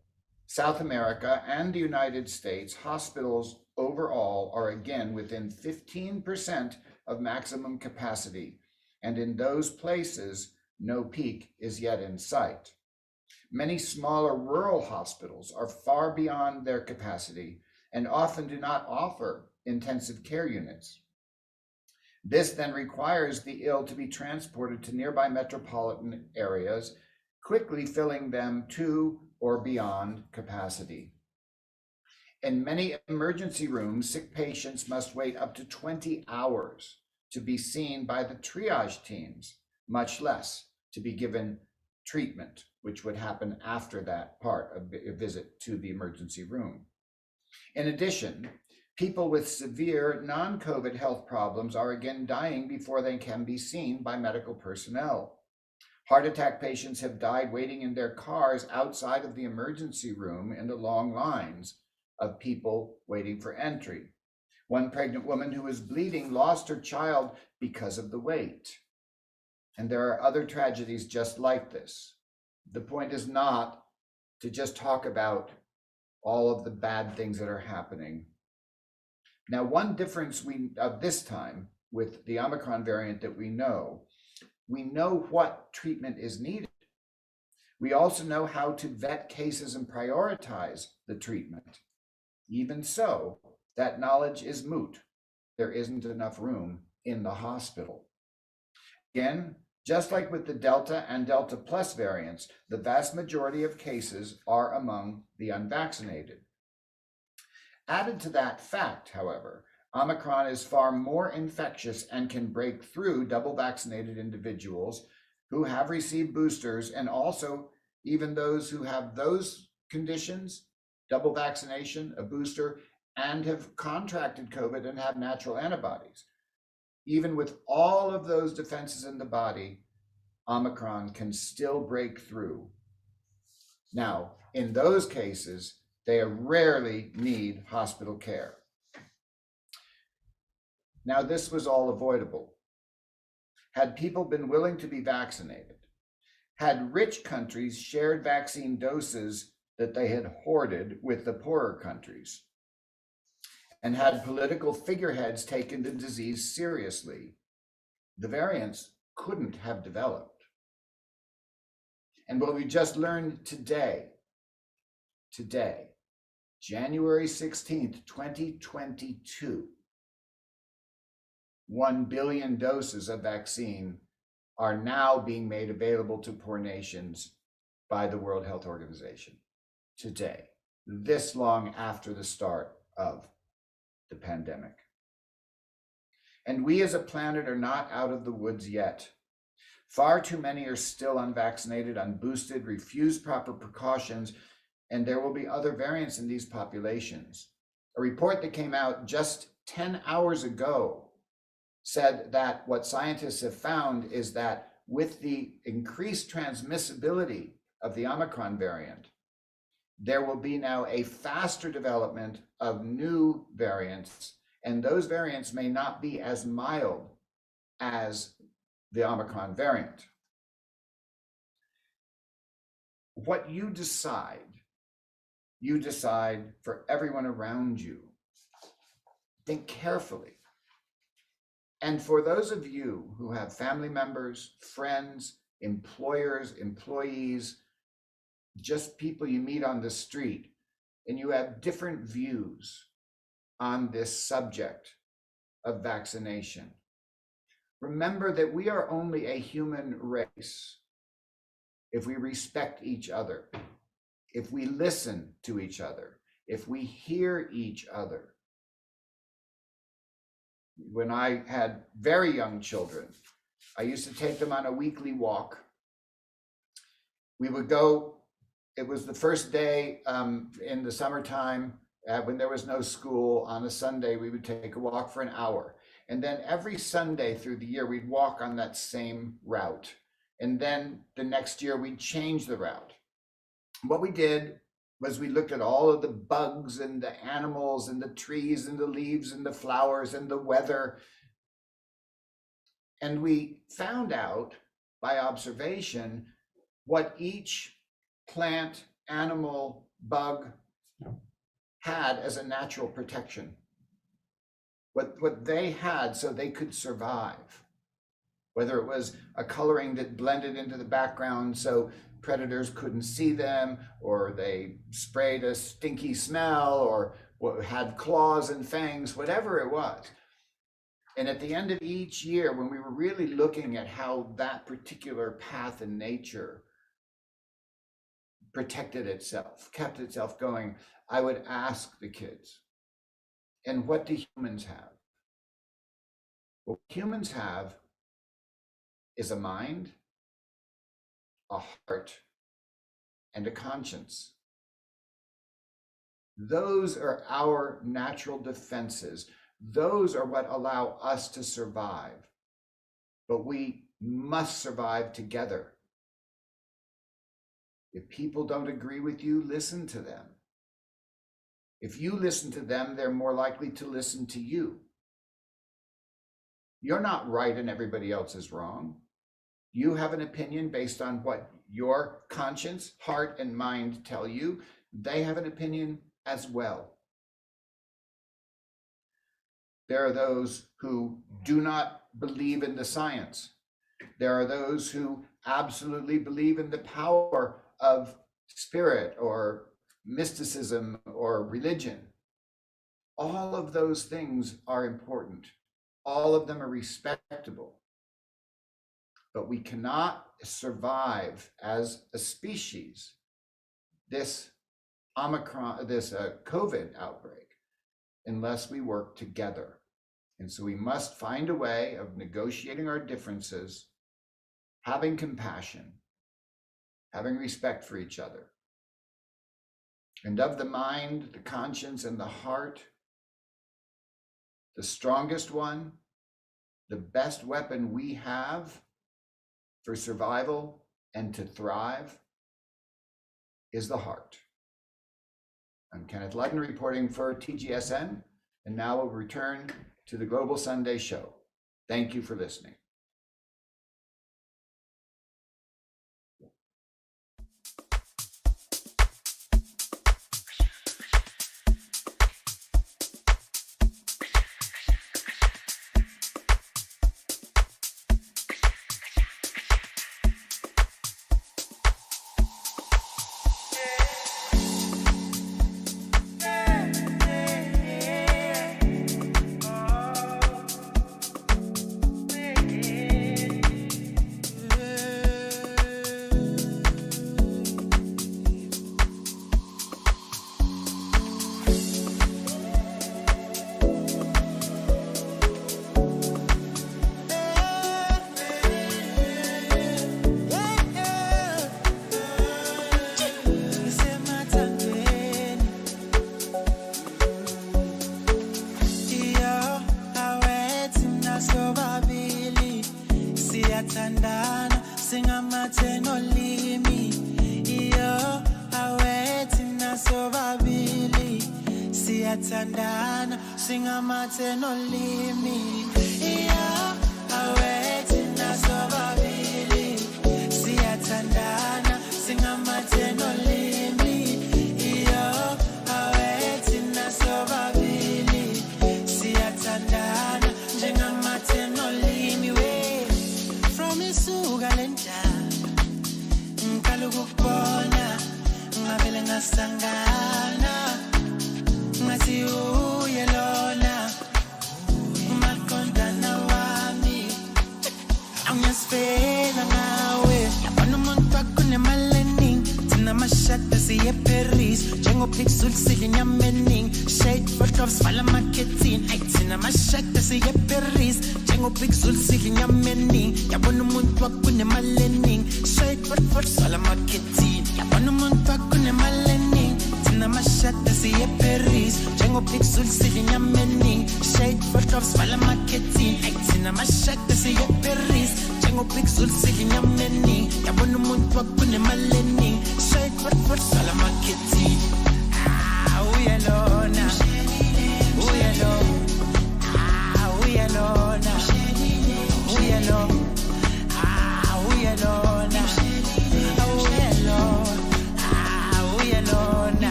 South America, and the United States, hospitals overall are again within 15% of maximum capacity, and in those places, no peak is yet in sight. Many smaller rural hospitals are far beyond their capacity and often do not offer intensive care units. This then requires the ill to be transported to nearby metropolitan areas, quickly filling them to or beyond capacity. In many emergency rooms, sick patients must wait up to 20 hours to be seen by the triage teams, much less to be given treatment, which would happen after that part of a visit to the emergency room. In addition, people with severe non-COVID health problems are again dying before they can be seen by medical personnel. Heart attack patients have died waiting in their cars outside of the emergency room in the long lines of people waiting for entry. One pregnant woman who was bleeding lost her child because of the wait. And there are other tragedies just like this. The point is not to just talk about all of the bad things that are happening. Now, one difference of this time with the Omicron variant that we know what treatment is needed. We also know how to vet cases and prioritize the treatment. Even so, that knowledge is moot. There isn't enough room in the hospital. Again, just like with the Delta and Delta Plus variants, the vast majority of cases are among the unvaccinated. Added to that fact, however, Omicron is far more infectious and can break through double vaccinated individuals who have received boosters, and also even those who have those conditions, double vaccination, a booster, and have contracted COVID and have natural antibodies. Even with all of those defenses in the body, Omicron can still break through. Now, in those cases, they rarely need hospital care. Now, this was all avoidable. Had people been willing to be vaccinated, had rich countries shared vaccine doses that they had hoarded with the poorer countries, and had political figureheads taken the disease seriously, the variants couldn't have developed. And what we just learned today, January 16th, 2022, 1 billion doses of vaccine are now being made available to poor nations by the World Health Organization today, this long after the start of the pandemic. And we as a planet are not out of the woods yet. Far too many are still unvaccinated, unboosted, refuse proper precautions, and there will be other variants in these populations. A report that came out just 10 hours ago said that what scientists have found is that with the increased transmissibility of the Omicron variant, there will be now a faster development of new variants, and those variants may not be as mild as the Omicron variant. What you decide for everyone around you. Think carefully. And for those of you who have family members, friends, employers, employees, just people you meet on the street, and you have different views on this subject of vaccination, remember that we are only a human race if we respect each other, if we listen to each other, if we hear each other. When I had very young children, I used to take them on a weekly walk. We would go, it was the first day in the summertime when there was no school. On a Sunday, we would take a walk for an hour. And then every Sunday through the year, we'd walk on that same route. And then the next year, we'd change the route. What we did was we looked at all of the bugs and the animals and the trees and the leaves and the flowers and the weather. And we found out by observation what each plant, animal, bug had as a natural protection. What they had so they could survive. Whether it was a coloring that blended into the background so predators couldn't see them, or they sprayed a stinky smell, or had claws and fangs, whatever it was. And at the end of each year, when we were really looking at how that particular path in nature protected itself, kept itself going, I would ask the kids, and what do humans have? What humans have is a mind, a heart, and a conscience. Those are our natural defenses. Those are what allow us to survive. But we must survive together. If people don't agree with you, listen to them. If you listen to them, they're more likely to listen to you. You're not right and everybody else is wrong. You have an opinion based on what your conscience, heart, and mind tell you. They have an opinion as well. There are those who do not believe in the science. There are those who absolutely believe in the power of spirit or mysticism or religion. All of those things are important. All of them are respectable. But we cannot survive as a species this COVID outbreak unless we work together. And so we must find a way of negotiating our differences, having compassion, having respect for each other. And of the mind, the conscience, and the heart, the strongest one, the best weapon we have for survival and to thrive is the heart. I'm Kenneth Ludden reporting for TGSN, and now we'll return to the Global Sunday Show. Thank you for listening.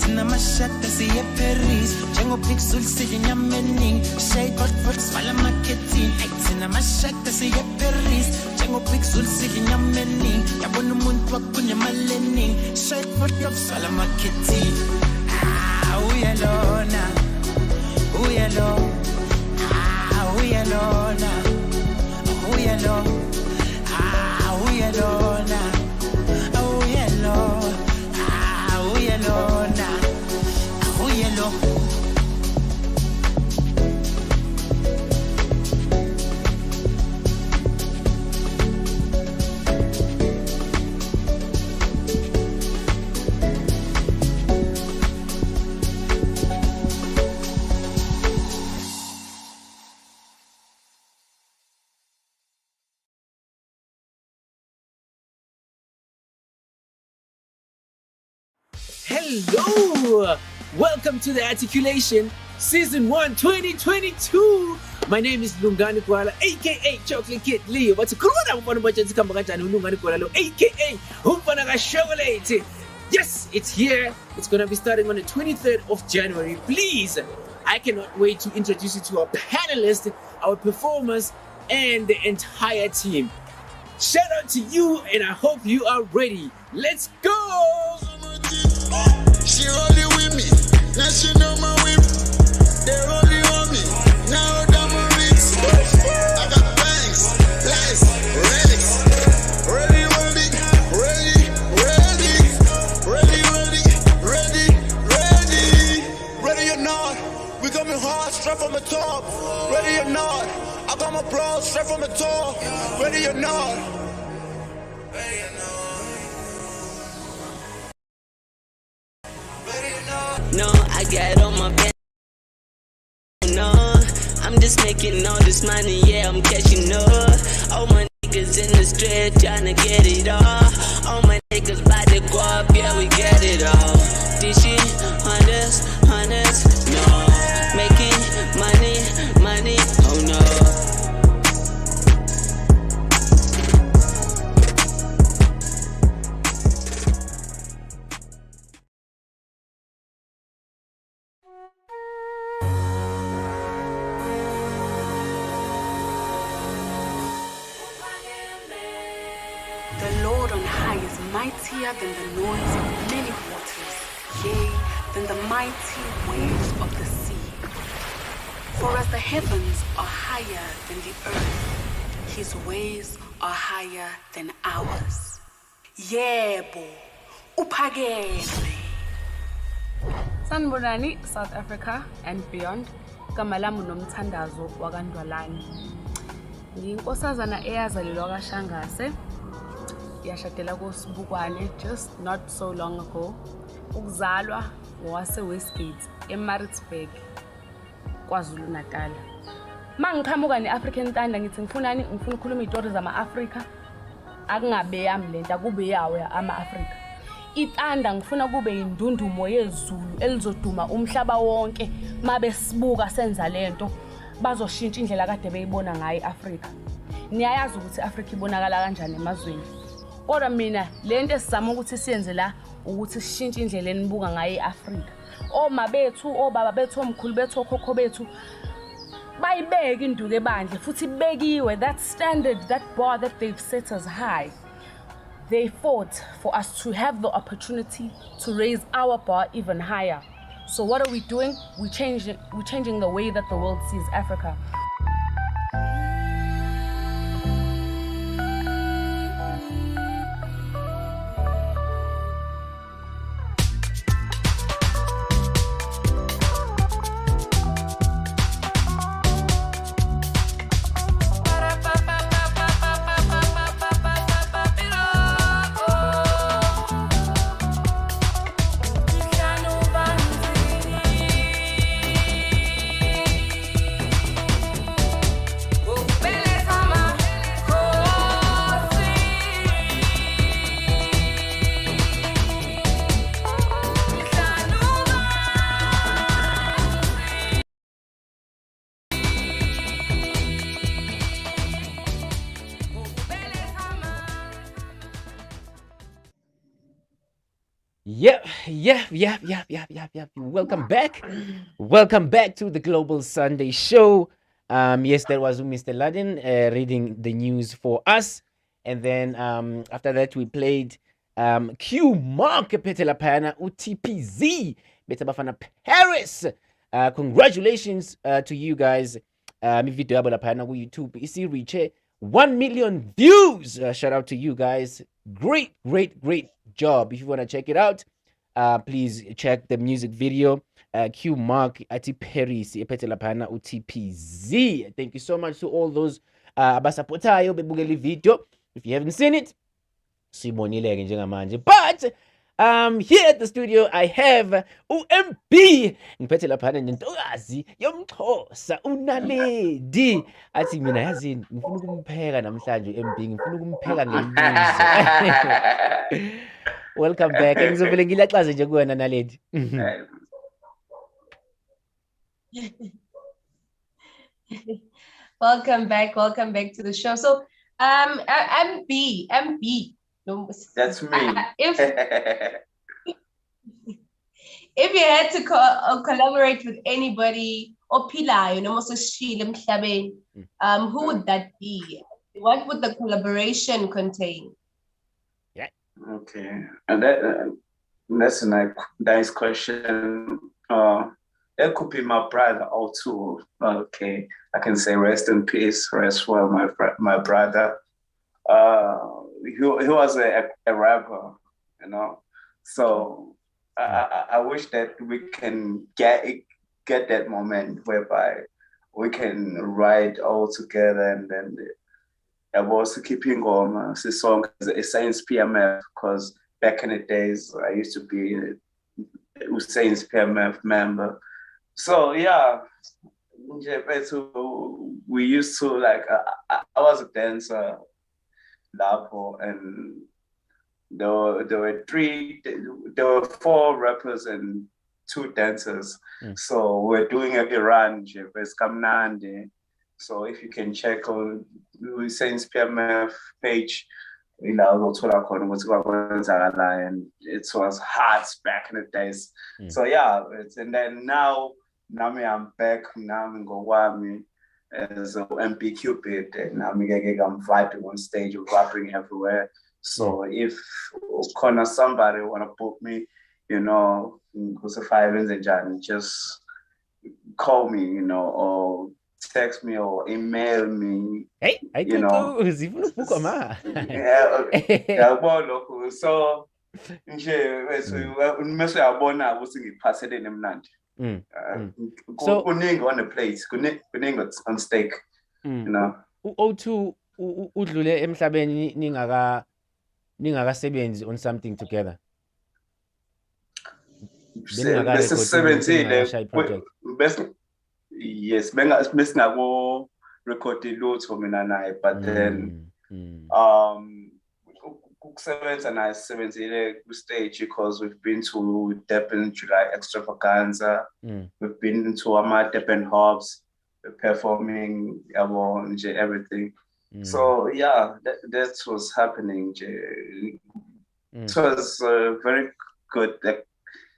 Tina mashata siye Paris Jengo pixel siye nyamening Shade hot foot swala marketing Tina mashata siye Paris Jengo pixel siye nyamening Yabona umuntu wakunya malening Shade hot foot swala marketing uyalona uyalona uyalona uyalona uyalona uyalona uyalona Hello! Welcome to the Articulation Season 1 2022. My name is Lungani Kwala, aka Chocolate Kid Leo. What's a corona one about Lungani Kwala, aka Hupanaga Chocolate. Yes, it's here. It's gonna be starting on the 23rd of January. Please, I cannot wait to introduce you to our panelists, our performers, and the entire team. Shout out to you, and I hope you are ready. Let's go! She rolling with me, now she know my whip. They rolling on me, now I'm a rich. I got bangs, lights, relics. Ready, ready, ready, ready, ready, ready, ready, ready. Ready or not, we coming hard, straight from the top. Ready or not, I got my bros straight from the top. Ready or not. No, I got on my bed. No, I'm just making all this money, yeah, I'm cashing up. All my niggas in the street tryna get it all. All my niggas by the guap, yeah, we get it all. This shit, hundreds, no. Making money, oh no. Mightier than the noise of many waters, yea, than the mighty waves of the sea. For as the heavens are higher than the earth, his ways are higher than ours. Yebo, uphakeme. Sanibonani, South Africa and beyond. Kamalamu nomthandazo wakandwalani. Ngiyinkosazana eyazalelwa kaShangase. Yashadela koSibukwane just not so long ago. Ukuzalwa wase-Westgate eMaritzburg, KwaZulu Natal. Mangiqhamuka ne-African Thunder ngithi ngifunani, ngifuna ukukhuluma izitori zama-Afrika. Akungabe yami lento, akube yawo ama-Afrika. Ithanda ngifuna kube indundumo yezulu elizoduma umhlaba wonke mabe sibuka senza lento bazoshintsha indlela kade beyibona ngayo iAfrika. Niyayazi ukuthi iAfrika ibonakala kanjani emazweni. Kodwa mina lento esizama ukuthi siyenze la ukuthi sishintshe indlela enibuka ngayo iAfrika. Oma bethu, obaba bethu, omkhulu bethu, okhokho bethu bayibeka induku ebandle futhi bekiwe that standard, that bar that they've set us high. They fought for us to have the opportunity to raise our bar even higher. So what are we doing? We're changing the way that the world sees Africa. Yep. Welcome back. Welcome back to the Global Sunday Show. Yes, that was Mr. Ladin reading the news for us. And then after that, we played Q Mark Petelapana UTPZ Betabafana Paris. Congratulations to you guys. Video lapana ku YouTube. Isi reach 1 million views. Shout out to you guys. Great job. If you want to check it out, please check the music video. Q Mark ati Paris ephethelapana UTPZ. Thank you so much to all those abasapotayo bebukela video. If you haven't seen it, sibonileke njengamanje. But here at the studio I have MB ngiphethe laphana nentokazi yomXhosa uNaledi athi mina yazi ngifuna ukumpheka namhlanje MB ngifuna ukumpheka ngemibuzo. Welcome back. Ngizovele ngilaxaze nje kuwena Naledi. Welcome back to the show. So MB. That's me. If you had to collaborate with anybody ophilayo noma oseshile emhlabeni, who would that be? What would the collaboration contain? Yeah. Okay, and that's a nice question. That could be my brother also. Okay, I can say rest in peace, rest well, my brother. He was a rapper, you know. So I wish that we can get that moment whereby we can ride all together, and then I was keeping on this song as a Science PMF, because back in the days I used to be a Science PMF member. So yeah, we used to I was a dancer, and there were 4 rappers and 2 dancers. So we're doing a run, so if you can check on the Saints PMF page, and it was hard back in the days. So yeah, and then now I'm back now in Gowami as MB Cupid, and I'm vibing on stage, rapping everywhere. So if somebody wanna book me, you know, just call me, you know, or text me or email me. Hey, you know. So so on the plate, on steak, you know. U02 udlule emhlabeni ningakasebenzi on something together. Best 17 yes, besingako recorded loads for mina naye, but then kusebenza naye sisebenzile ku stage because we've been to Durban July Extravaganza, we've been to ama Durban Hubs, performing everything. So yeah, that was happening. It was a very good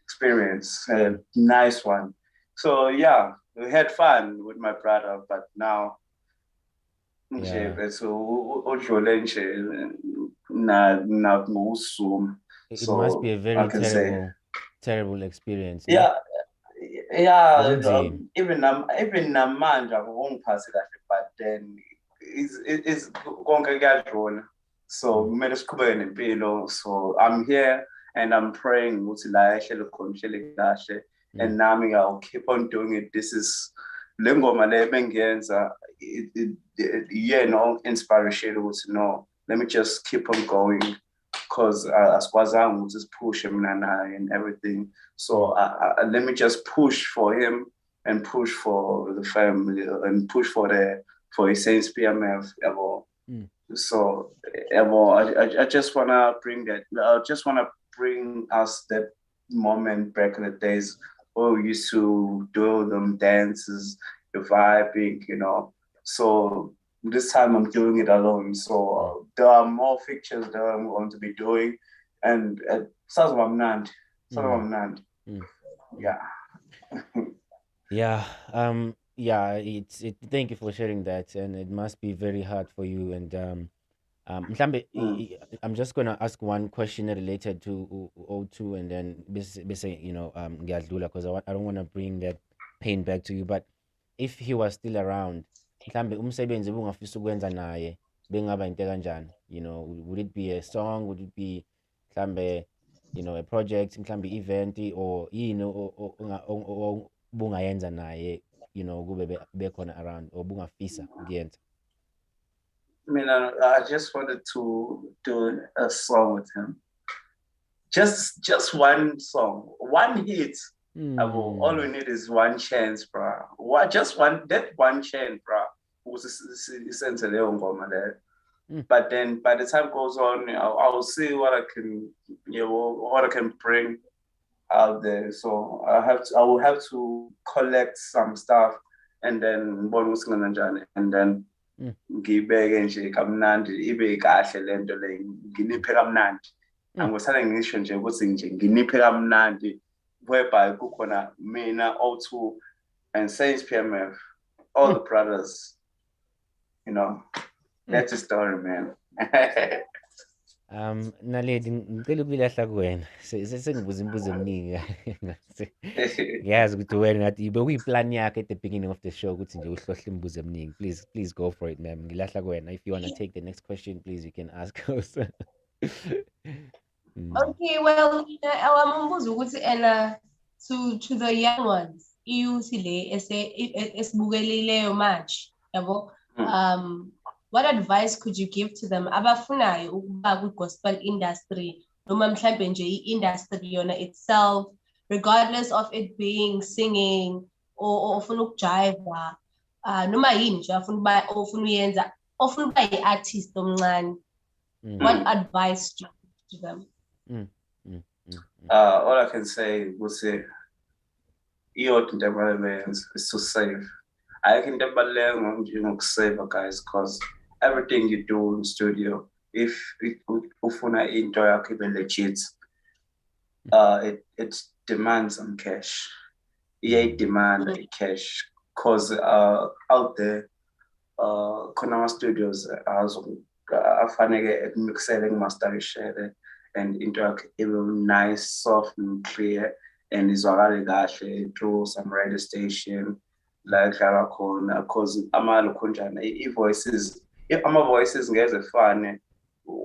experience, a nice one. So yeah, we had fun with my brother, but now it must be a very terrible experience. Yeah, even namanja wongiphasi kahle, but then it's konke kuyadlula. So kumele siqhubeke nempilo. So I'm here and I'm praying ukuthi la ehlele khona ehlele kahle, and nami I'll keep on doing it. This is le ngoma le bengiyenza, no inspiration ukuthi no, let me just keep on going, because asikwazanga ukuthi sipushe mina naye and everything. So let me just push for him and push for the family and push for his Saints PMF. So I just wanna bring that. I just wanna bring us that moment back in the days where we used to do them dances, the vibing, you know. So this time I'm doing it alone. So there are more pictures that I'm going to be doing, and sazwa mnandi. Yeah. Yeah. Thank you for sharing that, and it must be very hard for you. And mhlambe, I'm just gonna ask one question related to O2, and then ngiyadlula, because I don't want to bring that pain back to you. But if he was still around, mhlambe umsebenzi ubungafisa ukwenza naye bengaba into kanjani? Would it be a song? Would it be mhlambe, a project, mhlambe event, or bungayenza naye, kube bekhona around, or bungafisa ukuyenza? I just wanted to do a song with him. Just one song, one hit. All we need is one chance, bro. Just one chance, bro. But then by the time goes on, I will see what I can bring out there. So I will have to collect some stuff, and then and then ngibeke nje kamnandi ibe kahle lento le nginiphe kamnandi. Angosala ngisho nje ukuthi nje nginiphe kamnandi, whereby kukhona mina, O2, and Saints PMF, all the brothers. That's the story, man. Naledi, ngicela ukulahla kuwena. Sengibuza imibuzo eminingi. Ngiyazi ukuthi wena ngathi bekuyiplan yakho at the beginning of the show ukuthi nje uhlohle imibuzo eminingi. Please go for it, ma'am. Ngilahla kuwena. If you want to take the next question, please, you can ask us. Okay, well, awambuza ukuthi to the young ones, iyouth le esibukelileyo manje, yabo. What advice could you give to them abafunayo ukuba ku-gospel industry noma mhlambe nje i-industry yona itself, regardless of it being singing or ofuna ukujiva, noma yini nje ofuna uyenza, ofuna ukuba yi-artist omncane? What advice do you give to them? All I can say was is to save. I can save, guys, because everything you do in studio, if ufuna into yakho ibe legit, it demands some cash. It demands cash, because out there, Konama Studios afanele mixing master share and into yakho nice, soft and clear, and izwakale kahle through some radio station like khona, because voices voices ngeze fane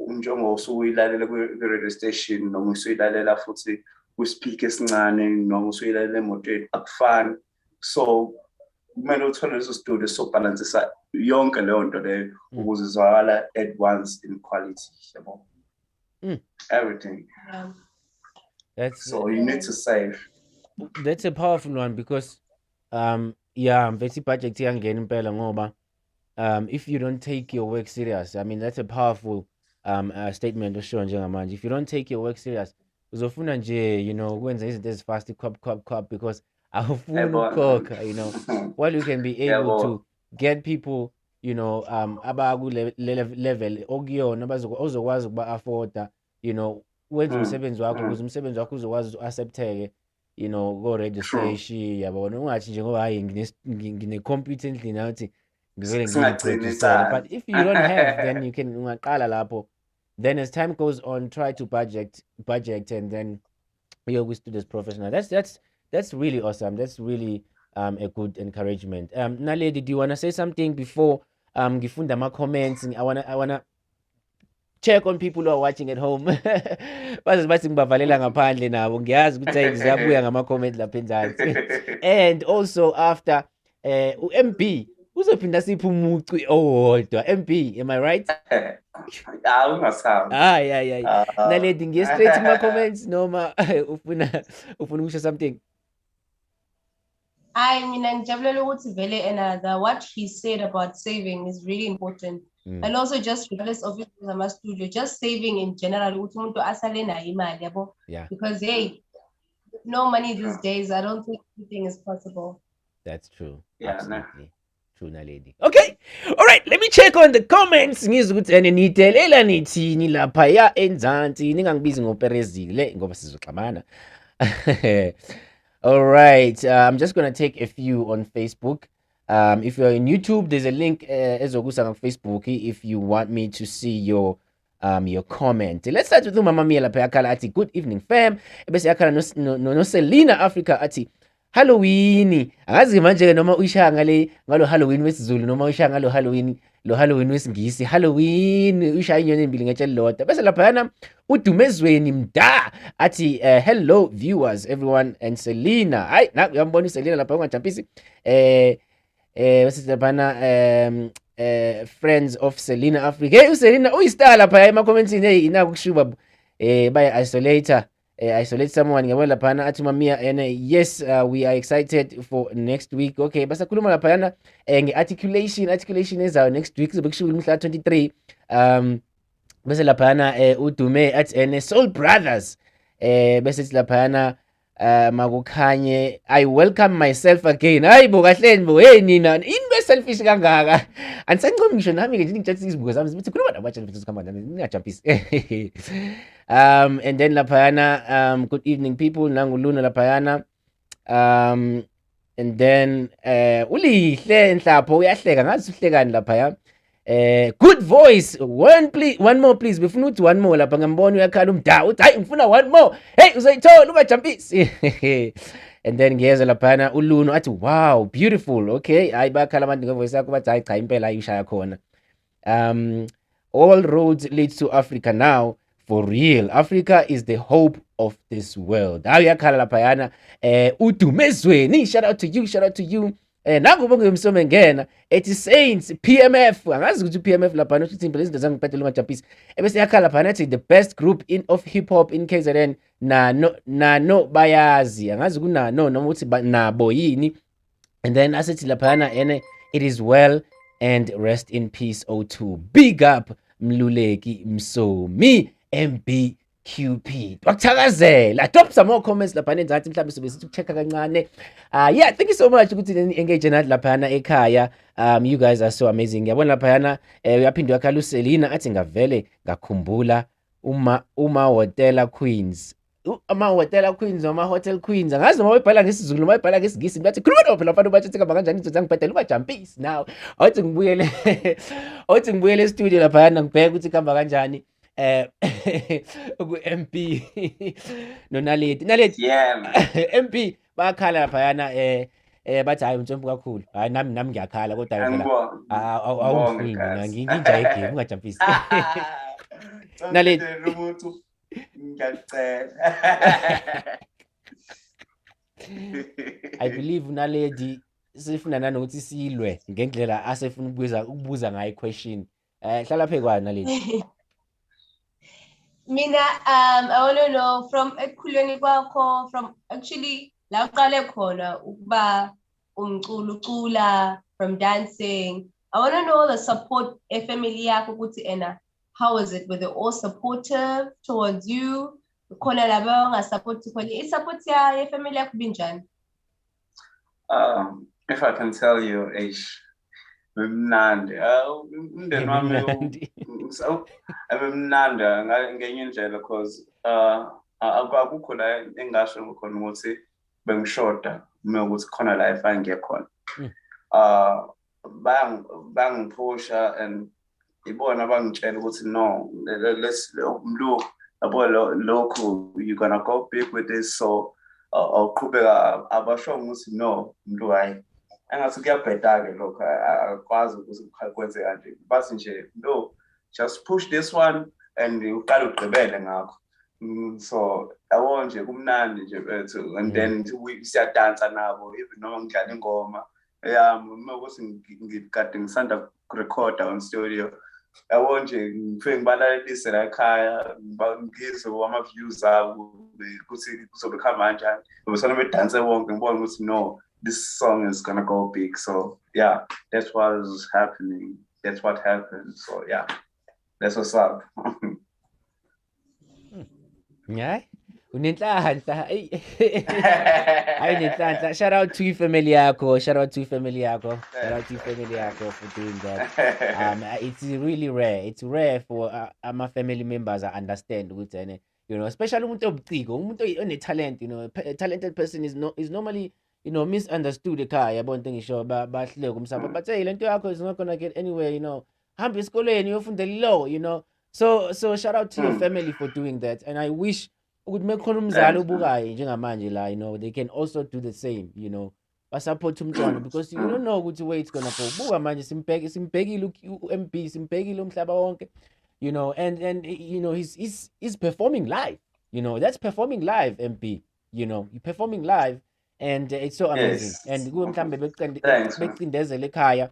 njengoba usuyilalela ku-radio station noma usuyilalela futhi ku-speaker esincane noma usuyilalela emotweni, akufani. So kumele uthole leso studio sobalansisa yonke leyo nto leyo ukuze izwakala at once in quality, yabo. Everything. So you need to save. That's a powerful one, because mfethi budget iyangena impela ngoba if you don't take your work serious, I mean, that's a powerful statement osho njengamanje. If you don't take your work serious, uzofuna nje ukwenza izinto ezifast cop, because awufuni ukukhokha, while you can be able to get people abaku level okuyona ozokwazi ukuba afforda, wenza umsebenzi wakho ukuze umsebenzi wakho uzokwazi uaccepteke, go radio station, yabona, ungathi nje ngoba hayi ngine computer endlini nathi ngivele ngiyiproduce. But if you don't have, then you can ungaqala lapho, then as time goes on try to budget, and then you're with students professional. That's really awesome. That's really a good encouragement. Naledi, do you want to say something before ngifunda ama comments? I wanna check on people who are watching at home. Bathi ngibavalela ngaphandle nabo, ngiyazi ukuthi ziyabuya ngama comment lapha enzansi. And also after MB uzophinda sipha umucu owodwa. MB, am I right? Naledi, ngiye straight kuma comments noma ufuna ukusho something? I mean, ngijabulela ukuthi vele another what he said about saving is really important. And also just regardless of my studio, just saving in general, ukuthi umuntu asale nayo imali, yabo. Yeah. Because hey, no money these days, I don't think anything is possible. That's true. Yeah, absolutely. True naledi. Okay. All right, let me check on the comments. Ngizwe ukuthi nitelela nithini lapha ya enzansi. Ningangibizi ngoperezile ngoba sizoxabana. All right. I'm just going to take a few on Facebook. If you're on YouTube, there's a link ezokusa on Facebook if you want me to see your comment. Let's start with Mama Mia lapha yakhala ati good evening fam. Ebese yakhala no Selina Africa ati Halloween. Angazi manje noma uyishaya ngalo Halloween wesiZulu noma uyishaya ngalo Halloween wesingisi. Halloween uyishaya inyoni embili ngetshe lodwa. Bese lapha yana uDumezweni mda ati hello viewers everyone and Selina. Hayi na uyambona Selina lapha ungajampisi. Bese lapha friends of Selina Africa. Hey uSelina uyistar lapha ema-commentini hey inakushuba baya isolate someone ngiyabona laphana athi mamia yes we are excited for next week. Okay basakhuluma laphana nge-articulation ezayo next week kuzobe kushuka umhla 23 bese laphana uDume athi Soul Brothers bese sithi laphana makukhanye I welcome myself again. Hayi bo kahleni bo hey nina ini selfish kangaka andisancomi ngisho nami ke ngithatha izibuko zami zithi khuluma nabatsha mfethu sikhamba nami ningajampisi. And then laphayana good evening people nanguluna laphayana and then ulihle enhlapho uyahleka ngazi uhlekani laphaya. Good voice. One more please. Befuna uthi one more lapha ngambona uyakhala umda uthi hayi ngifuna one more. Hey uzoyithola ungajampisi. And then ngiyeza laphana uluno athi wow beautiful. Okay hayi bakhala abantu ngevoice yakho bathi hayi cha impela ayishaya khona. All roads lead to Africa now for real. Africa is the hope of this world. Hayi uyakhala laphayana uDumezweni. Shout out to you. Nangu bonke umsome ngena ethi Saints PMF angazi ukuthi PMF lapha nokuthi impela izinto zangiphathela umajampisi ebese yakhala lapha nathi the best group of hip hop in KZN no bayazi angazi kunano noma uthi nabo yini. And then asethi lapha it is well and rest in peace O2. Big up Mluleki Msomi MB Cupid. Wakuthakazela. Drop some more comments lapha nenzansi mhlawumbe sobe sithi ukuchecka kancane. Yeah, thank you so much ukuthi engage nathi lapha ekhaya. You guys are so amazing. Ngiyabona lapha uyaphindwa yakhala uSelina athi ngavele ngakhumbula uma Hotel Queens. Ama-hotel queens noma hotel queens angazi noma bayibhala ngesizulu noma bayibhala ngesingisi bathi khuluma nabo phela abantu bathi ngaba kanjani izinto zangibhedela ungajampisi now awuthi ngibuyele studio lapha ngibheke ukuthi kuhamba kanjani ku MP nonaleti MP bakhala lapha bathi hayi umtsompo kakhulu hayi nami ngiyakhala kodwa phela awungifuni mina nginja igame ungajampisi naleti I believe naledi sifuna nanokuthi silwe ngendlela asefuna ukubuza ngayo question. Hlala phe kwani naledi? Mina I want to know from ekukhuleni kwakho from actually la uqale khona ukuba umculo ucula from dancing. I want to know the support family yakho ukuthi how is it? Were they all supportive towards you? Khona laba ngasupport khona isupport ya family yakho binjani? If I can tell you bemnandi umndeni wami abemnandi ngenye indlela because akukho la engasho khona ukuthi bengishoda uma ukuthi khona la efana ngekhona bangipusha and ibona bangitshela ukuthi no let's mlu yabo lokho you gonna go big with this so awuqhubeka abasho ukuthi no mlu hayi angathi kuyabheda ke lokho akwazi ukuthi kwenze kanje basi nje no just push this one and uqala ugqibele ngakho so yabo nje kumnandi nje bethu and then siyadansa nabo even noma ngidlala ingoma uma ukuthi ngikade ngisanda recorder on studio yabo nje ngifike ngibalalelise la ekhaya ngizwe ama-views abo ukuthi kuzobe kuhamba kanjani besona bedanse bonke ngibona ukuthi no this song is gonna go big so yeah that's what is happening that's what happened so yeah that's what's up. Yeah Unenhlanhla. Hayi nenhlanhla. Shout out to family yakho. Shout out to family yakho. Shout out to family yakho for doing that. It's really rare. It's rare for my family members I understand ukuthi you know, especially umuntu obuciko, umuntu one-talent, you know, a talented person is normally, you know, misunderstood ekhaya yabona into engisho bahleke umsaba but hey lento yakho is not gonna get anywhere, you know. Hamba esikoleni uyofundela law, you know. So shout out to your family for doing that, and I wish ukuthi mekhona umzali obukayo njengamanje la, you know, they can also do the same, you know. Basupport umntwana because you don't know ukuthi where it's gonna go. Buka manje simbhekile u-MB, simbhekile umhlaba wonke. You know, and you know, he's performing live. You know, that's performing live, MP. You know, you're performing live, and it's so amazing. Yes. And mhlambe Thanks, man. becindezela ekhaya.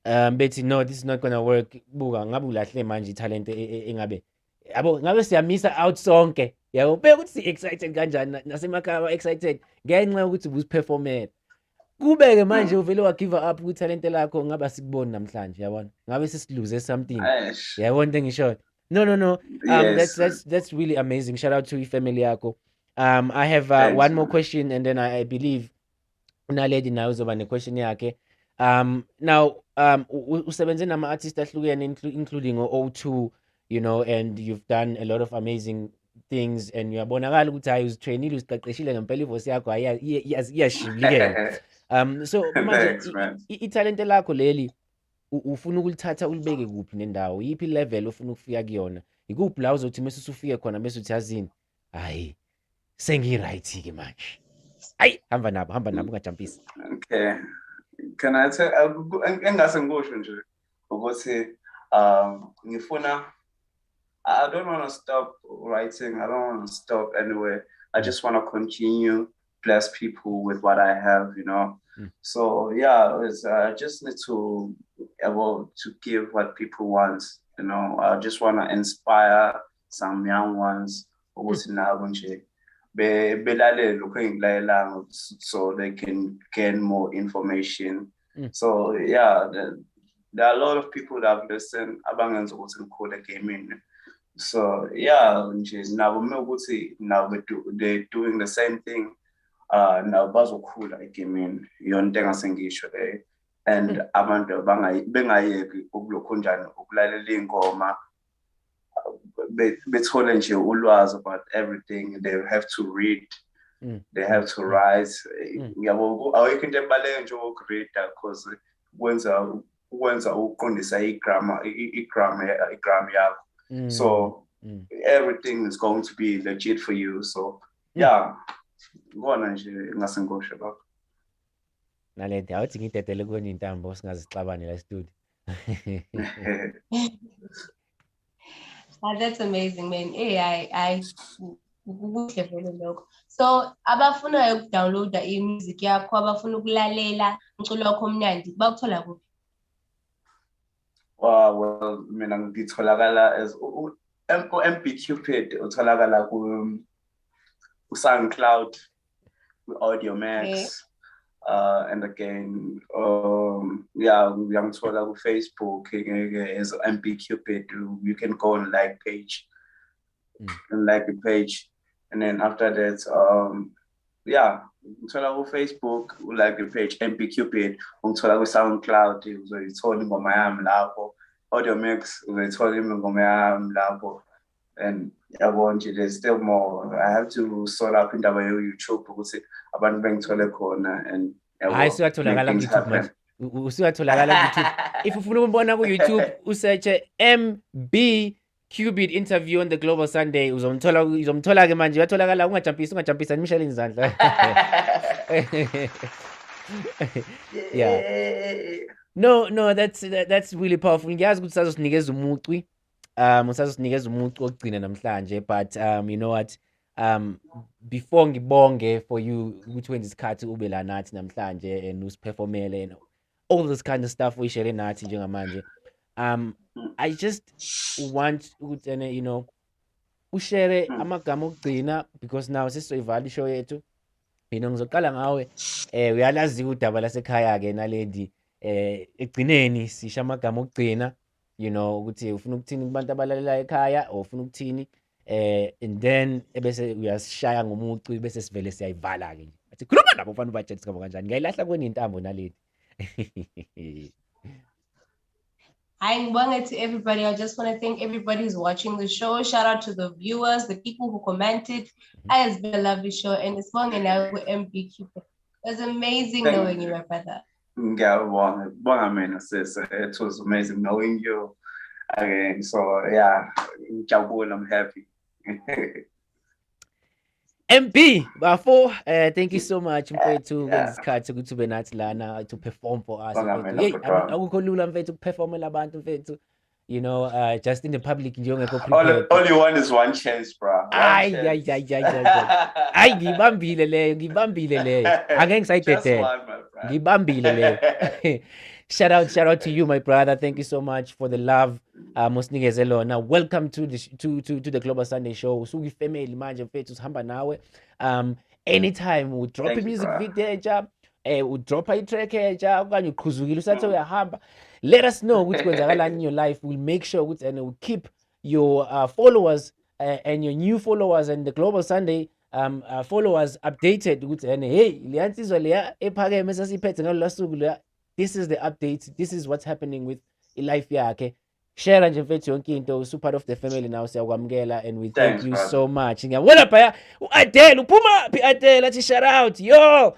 Bethi no, this is not gonna work. Buka ngabe ulahle manje talent engabe. Yabo, ngabe siyamisa out sonke. Yabo, beka ukuthi excited kanjani nasemakhaya excited ngenxa ukuthi ubuziperformela. Kube-ke manje uvele wa-give up kwithalente lakho ngabe asikuboni namhlanje yabona ngabe sesiluze something yabona into engishoyo no Yes. that's really amazing. Shout out to ifamily yakho. I have Thanks, one more man. question and then I believe unaledi naye uzoba ne-question yakhe. Now usebenze nama-artist ahlukene including o2, you know, and you've done a lot of amazing things and uyabonakala ukuthi hayi uzitrainile uziqeqeshile ngempela ivoice yakho iyashibilika. So manje Thanks, man. italente lakho leli ufuna ukulithatha ulibeke kuphi nendawo, yiphi level ufuna ukufika kuyona, ikuphi la uzothi mase usufike khona bese uthi yazini hayi sengi-right ke manje, hayi hamba nabo ungajampisi. Okay. Can I tell engase ngikusho nje ukuthi ngifuna I don't want to stop writing. I don't want to stop anywhere. I just want to continue bless people with what I have, you know. So yeah, I just need to able to give what people want, you know. I just want to inspire some young ones so they can gain more information. So yeah, there are a lot of people that have listened abangenza ukuthi ngikhule gaming. So yeah, now they're doing the same thing. Now bazokhula egaming yonke engasengisho le, and abantu bengayeki ukulokhunjani ukulalela ingoma bethole nje ulwazi about everything. They have to read, they have to write. Ngiyabo awekho into ebaleke nje ukuread because kwenza uqondisa igrammar yakho. So everything is going to be legit for you. So yeah, ngona nje ngasengosho lapho. Nalento awuthi ngidedele kona intambo singazixabani la studio. That's amazing, man. I so abafuna ukudownloada i-music yakho, abafuna ukulalela umculo wakho omnandi bakuthola kuphi? Well, mina ngitholakala as MB Cupid, utholakala ku SoundCloud, Audio Max, and again, yeah, ngiyangithola ku Facebook as MB Cupid. You can go and like page, and like the page, and then after that, yeah, ngithola ku Facebook, like the page MB Cupid, ngithola ku SoundCloud, uzayithola ingoma yami lapho. Audio Max, uzayithola ingoma yami lapho. And there's still more. I have to sort out in YouTube ukuthi abantu bengithole khona and hayi siyatholakala ku YouTube manje. Usuyatholakala ku YouTube. If ufuna ukubona ku YouTube usearch MB Cupid interview on the Global Sunday, uzomthola ke manje. Uyatholakala, ungajampisa nimshayele izandla. Yeah. No, that's really powerful. Ngiyazi ukuthi sazosinikeza umucwi. Usazosinikeza umucu ogcina namhlanje, but you know what, before ngibonge for you ukuthi wenza isikhathi ube la nathi namhlanje and usiperformele and all this kind of stuff uyishare nathi njengamanje, I just want ukuthi you know ushare amagama okugcina because now sesizoyivala ishow yethu. Mina ngizoqala ngawe. Uyalazi udaba lasekhaya ke nalendi egcineni sisha amagama okugcina, you know, ukuthi ufuna ukuthini kubantu abalalela ekhaya or ufuna ukuthini And then ebese uyashaya ngomucu bese sivele siyayivala ke nje. Athi khuluma nabo ufana ubatshela sikabo kanjani. Ngiyayilahla kweni intambo naleti. Hi, Ngibonge to everybody. I just want to thank everybody who's watching the show. Shout out to the viewers, the people who commented. It's been a lovely show, and it's Ngibonge now with MB Cupid. It was amazing knowing you, my brother. Ngiyabonga mina sis. It was amazing knowing you again. So yeah, ngijabule, I'm happy. MB Bafo, thank you so much mfethu ngesikhathi ukuthi ube nathi lana to perform for us. Hey, akukho lula mfethu ukuperformela abantu mfethu. You know, just in the public njengekho prepared. All you want is one chance, bro. Ay. Ay, ngibambile leyo. Angeke ngisayidedele. Ngibambile leyo. Shout out to you, my brother. Thank you so much for the love. Mosinikeze lona. Welcome to the Global Sunday Show. Sugi family manje mfethu sihamba nawe. Anytime we drop a music video entsha, we drop a track entsha, okanye uqhuzukile usathi uyahamba. Let us know what's going on in your life. We'll make sure and we'll keep your followers and your new followers and the Global Sunday followers updated. Hey, this is the update. This is what's happening with life yakhe. Share nje mfethu yonke into, so part of the family now siyakwamukela, and we thank you so much. Ngiyabona phaya uAdele uphuma phi Adele athi shout out yo.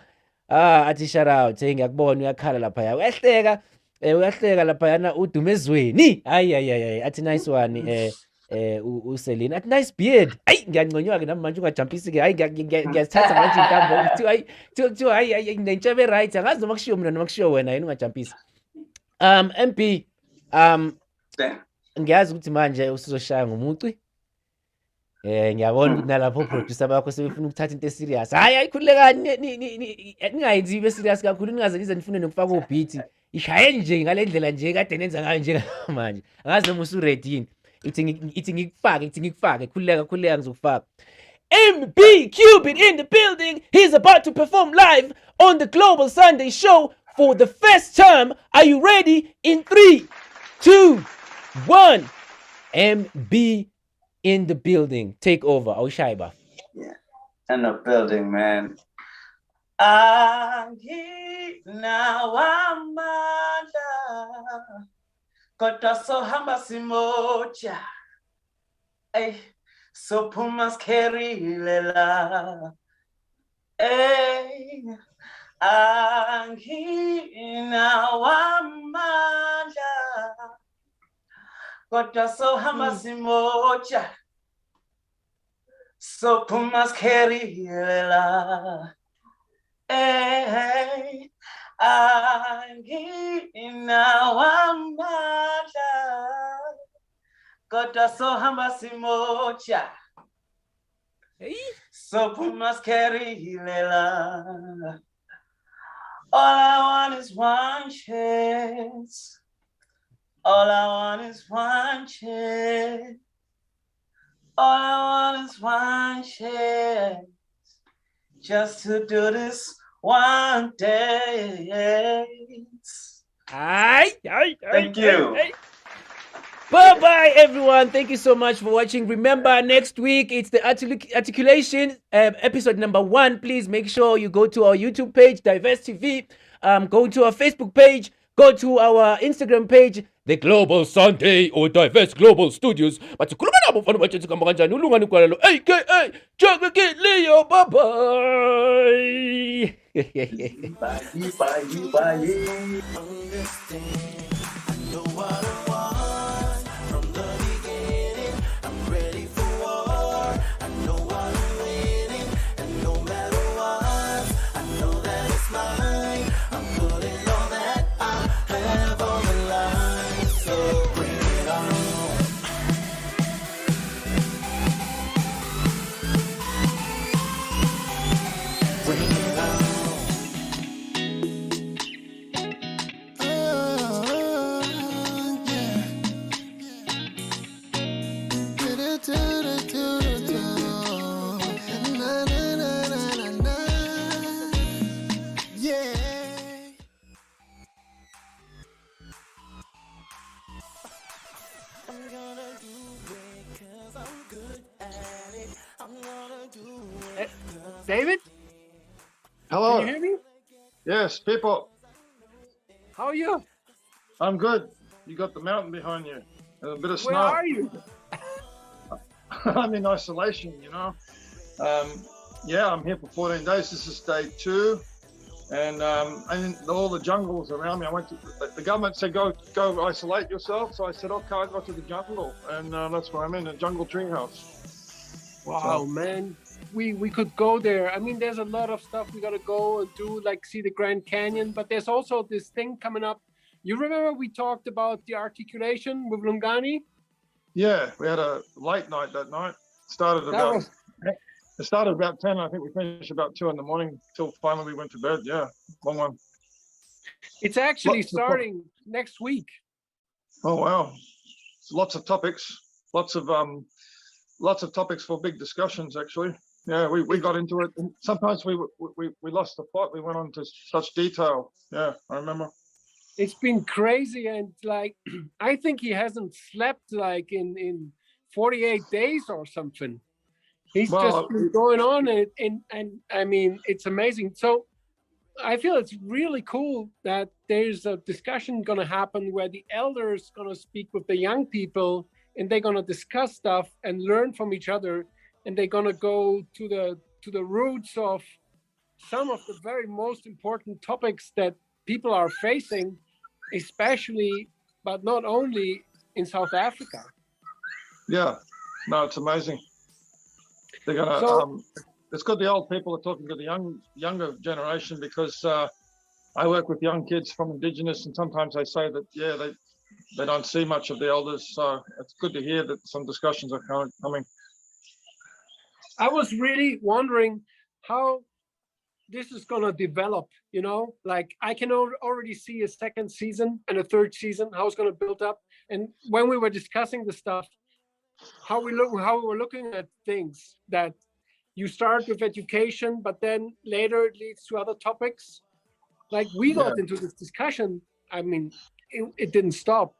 Athi shout out. Ngiyakubona uyakhala lapha. Uyahleka lapha yana udumezweni. Ay athi nice one uSelina. Athi nice beard. Ay ngiyanconywa ke nami manje ungajumpisi ke. Ay ngiyathatha manje intambo. Ay nginentshebe right. Angazi noma kushiyo mina noma kushiyo wena yini ungajumpisi. MP ngiyazi ukuthi manje usizoshaya ngomuci. Ngiyabona ukuthi nalapho producer bakho sebefuna ukuthatha into serious. Hayi ayikhulekani ningayenzi ibe serious kakhulu, ningaze nize nifune nokufaka ubeat. Ishaye nje ngale ndlela nje kade nenza ngayo nje manje. Angazi noma usu-ready yini. Ithi ngikufake khuleka ngizokufaka. MB Cupid in the building. He's about to perform live on the Global Sunday Show for the first time. Are you ready? In 3, 2, 1. MB in the building. Take over. Shaiba. Yeah, in the building, man. Kota sohamba simoja. Ay, so pumas kerilela. Ay, angina wamanda. Kota sohamba simoja. So pumas kerilela. Ay, angina wamanda. Kota sohamba simoja. So pumas kerilela. All I want is one chance. All I want is one chance. All I want is one chance. Just to do this one day. Thank you. Bye everyone. Thank you so much for watching. Remember, next week it's the articulation episode number 1. Please make sure you go to our YouTube page, Diverse TV. Go to our Facebook page. Go to our Instagram page, The Global Sunday or Diverse Global Studios. But to aka Chocolate Kid Leo. Bye bye. Oh David? Hello. Can you hear me? Yes, people. How are you? I'm good. You got the mountain behind you and a bit of snow. Where are you? I'm in isolation, you know. Yeah, I'm here for 14 days. This is day 2. And all the jungles around me, the government said, go isolate yourself. So I said, okay, I got to the jungle. And that's where I'm in, a jungle treehouse. Wow, man. We could go there. I mean, there's a lot of stuff we got to go and do, like see the Grand Canyon. But there's also this thing coming up. You remember we talked about the articulation with Lungani? Yeah, we had a late night that night. It started about 10. I think we finished about 2 in the morning till finally we went to bed. Yeah, long one. It's actually starting next week. Oh wow, lots of topics, lots of topics for big discussions. Actually, yeah, we got into it. And sometimes we lost the plot. We went on to such detail. Yeah, I remember. It's been crazy, and like I think he hasn't slept like in 48 days or something. He's just been going on, and I mean, it's amazing. So I feel it's really cool that there's a discussion going to happen where the elders going to speak with the young people, and they're going to discuss stuff and learn from each other, and they're going to go to the roots of some of the very most important topics that people are facing, especially, but not only in South Africa. Yeah, no, it's amazing. They're gonna. It's good the old people are talking to the younger generation, because I work with young kids from Indigenous, and sometimes they say that they don't see much of the elders. So it's good to hear that some discussions are coming. I was really wondering how this is gonna develop. You know, like I can already see a second season and a third season, how it's gonna build up. And when we were discussing the stuff, how we were looking at things, that you start with education, but then later it leads to other topics. Like we got into this discussion. I mean, it didn't stop.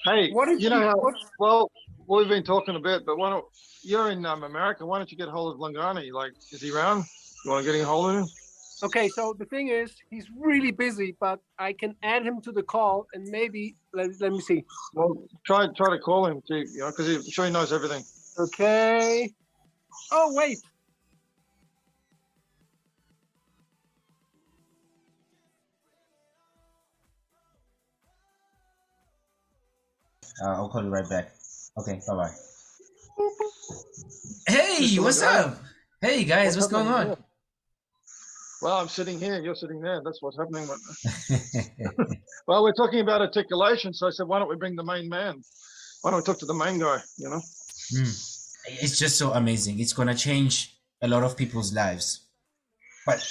Hey, well, we've been talking a bit, but you're in America. Why don't you get hold of Lungani? Like, is he around? You want to get a hold of him? Okay, so the thing is, he's really busy, but I can add him to the call, and maybe let me see. Well, try to call him too, you know, because I'm sure he knows everything. Okay. Oh wait. I'll call you right back. Okay, bye-bye. Hey, what's up? Hey guys, what's going on? Well, I'm sitting here, you're sitting there. That's what's happening. Well, we're talking about articulation, so I said, why don't we bring the main man? Why don't we talk to the main guy, you know? It's just so amazing. It's going to change a lot of people's lives. But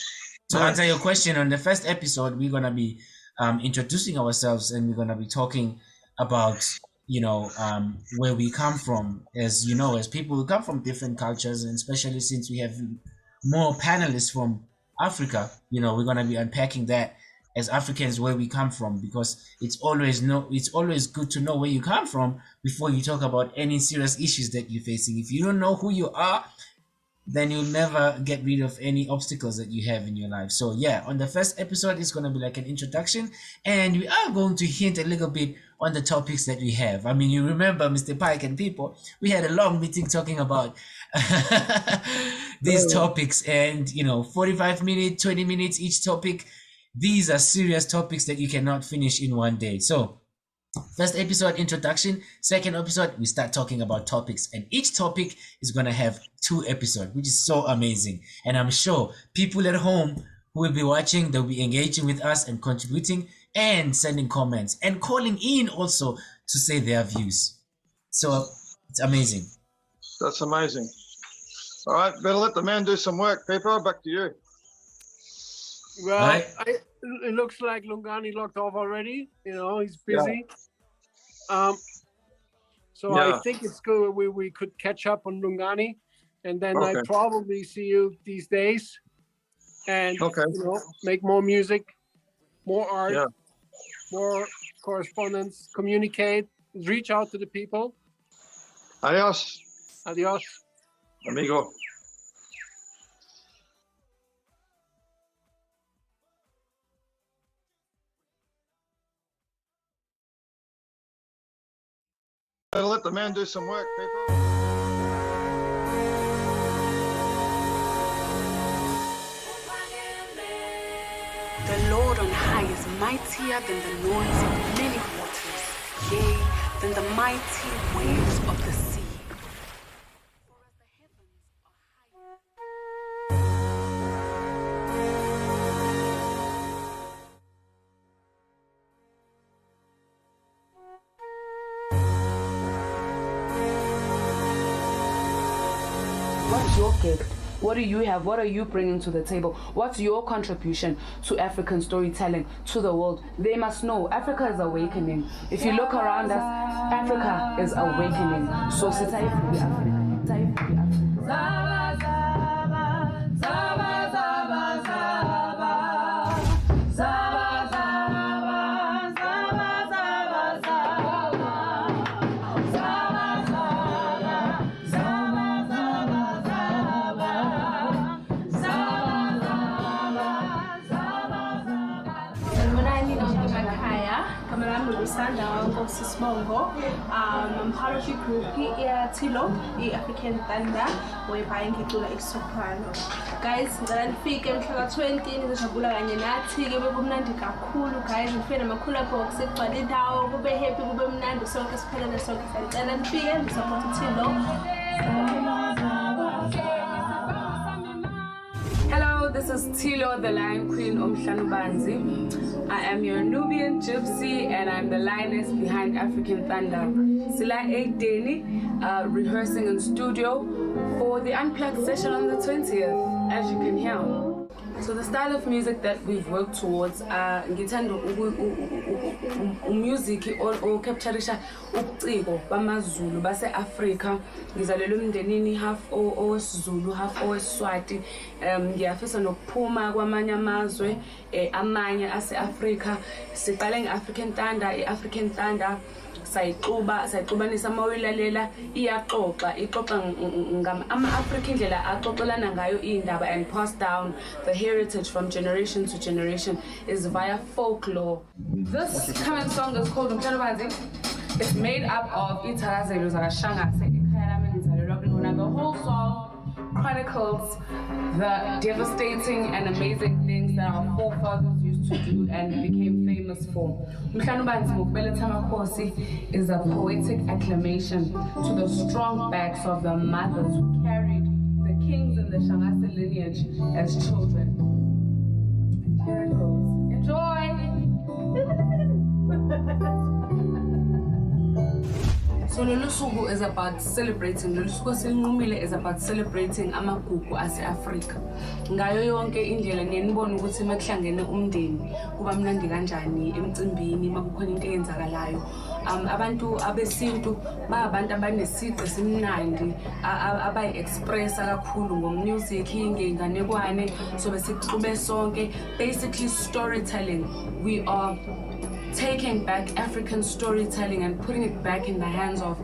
to answer your question, on the first episode, we're going to be introducing ourselves, and we're going to be talking about, you know, where we come from. As you know, as people who come from different cultures, and especially since we have more panelists from Africa, you know, we're going to be unpacking that as Africans, where we come from, because it's always good to know where you come from before you talk about any serious issues that you're facing. If you don't know who you are, then you'll never get rid of any obstacles that you have in your life. So yeah, on the first episode, it's going to be like an introduction, and we are going to hint a little bit on the topics that we have. I mean, you remember, Mr. Pike and people, we had a long meeting talking about these topics, and you know, 45 minutes, 20 minutes each topic. These are serious topics that you cannot finish in one day. So first episode, introduction. Second episode, we start talking about topics, and each topic is going to have 2 episodes, which is so amazing. And I'm sure people at home who will be watching, they'll be engaging with us and contributing and sending comments and calling in also to say their views. So it's amazing. That's amazing. All right, better let the man do some work. People, back to you. Well, it looks like Lungani logged off already. You know, he's busy. Yeah. I think it's good we could catch up on Lungani, and then I probably see you these days, and you know, make more music, more art, more correspondence, communicate, reach out to the people. Adios. Adios. Amigo. Better let the man do some work, people. The Lord on high is mightier than the noise of many waters, yea, than the mighty waves of the sea. What's your gift? What do you have? What are you bringing to the table? What's your contribution to African storytelling, to the world? They must know Africa is awakening. If you look around us, Africa is awakening. So it's time to be African. It's time to be African. I'm part of the group Tilo, the African Thunder, whereby ngicula isoprano. Guys, ngalifika mhla ka-20 ngizojabula kanye nathi kube kumnandi kakhulu guys. Ngifike namakhulu box ekugcwala indawo kube happy kube mnandi sonke siphelele sonke sicela nifike ngisupport Tilo. Hello, this is Tilo, the Lion Queen Omhlanubanzi. I am your Nubian gypsy and I'm the lioness behind African Thunder. Sila 8 Deni, rehearsing in studio for the Unplugged session on the 20th, as you can hear. So the style of music that we've worked towards, ngithanda music or captureisha ubuciko bamaZulu base Africa. Ngizalelwe emndenini half owesiZulu half owesiswati. Ngiyafisa nokuphuma kwamanye amazwe amanye ase Africa. Siqale ngeAfrican Thunder, iAfrican Thunder sayixubanisa mawilalela ixoxa ama-Africa indlela axoxelana ngayo indaba and pass down the heritage from generation to generation is via folklore. This current song is called Umhlanubanzi. It's made up of ithakazelo zakashangase ekhaya lami ngizalelwa kulona. The whole song chronicles the devastating and amazing things that our forefathers used to do and became famous for. Umhlanubanzi ngokubeletha amakhosi is a poetic acclamation to the strong backs of the mothers who carried the kings in the Shangase lineage as children. And here it goes. Enjoy! So Lolusuku is about celebrating. Lolusuku selinqumile is about celebrating amagugu ase-Africa. Ngayo yonke indlela niyibona ukuthi makuhlangene umndeni kuba mnandi kanjani emcimbini makukhona into eyenzakalayo. Abantu abesintu abantu abanesiqu esimnandi abayi-expressa kakhulu ngomusic ngenganekwane so besixube sonke. Basically storytelling. We are taking back African storytelling and putting it back in the hands of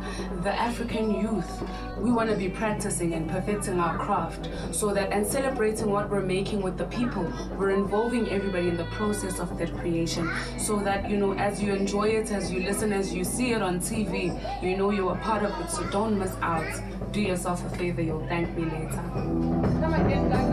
the African youth. We want to be practicing and perfecting our craft so that and celebrating what we're making with the people. We're involving everybody in the process of that creation so that, you know, as you enjoy it, as you listen, as you see it on TV, you know you're a part of it, so don't miss out. Do yourself a favor, you'll thank me later. Come again, guys.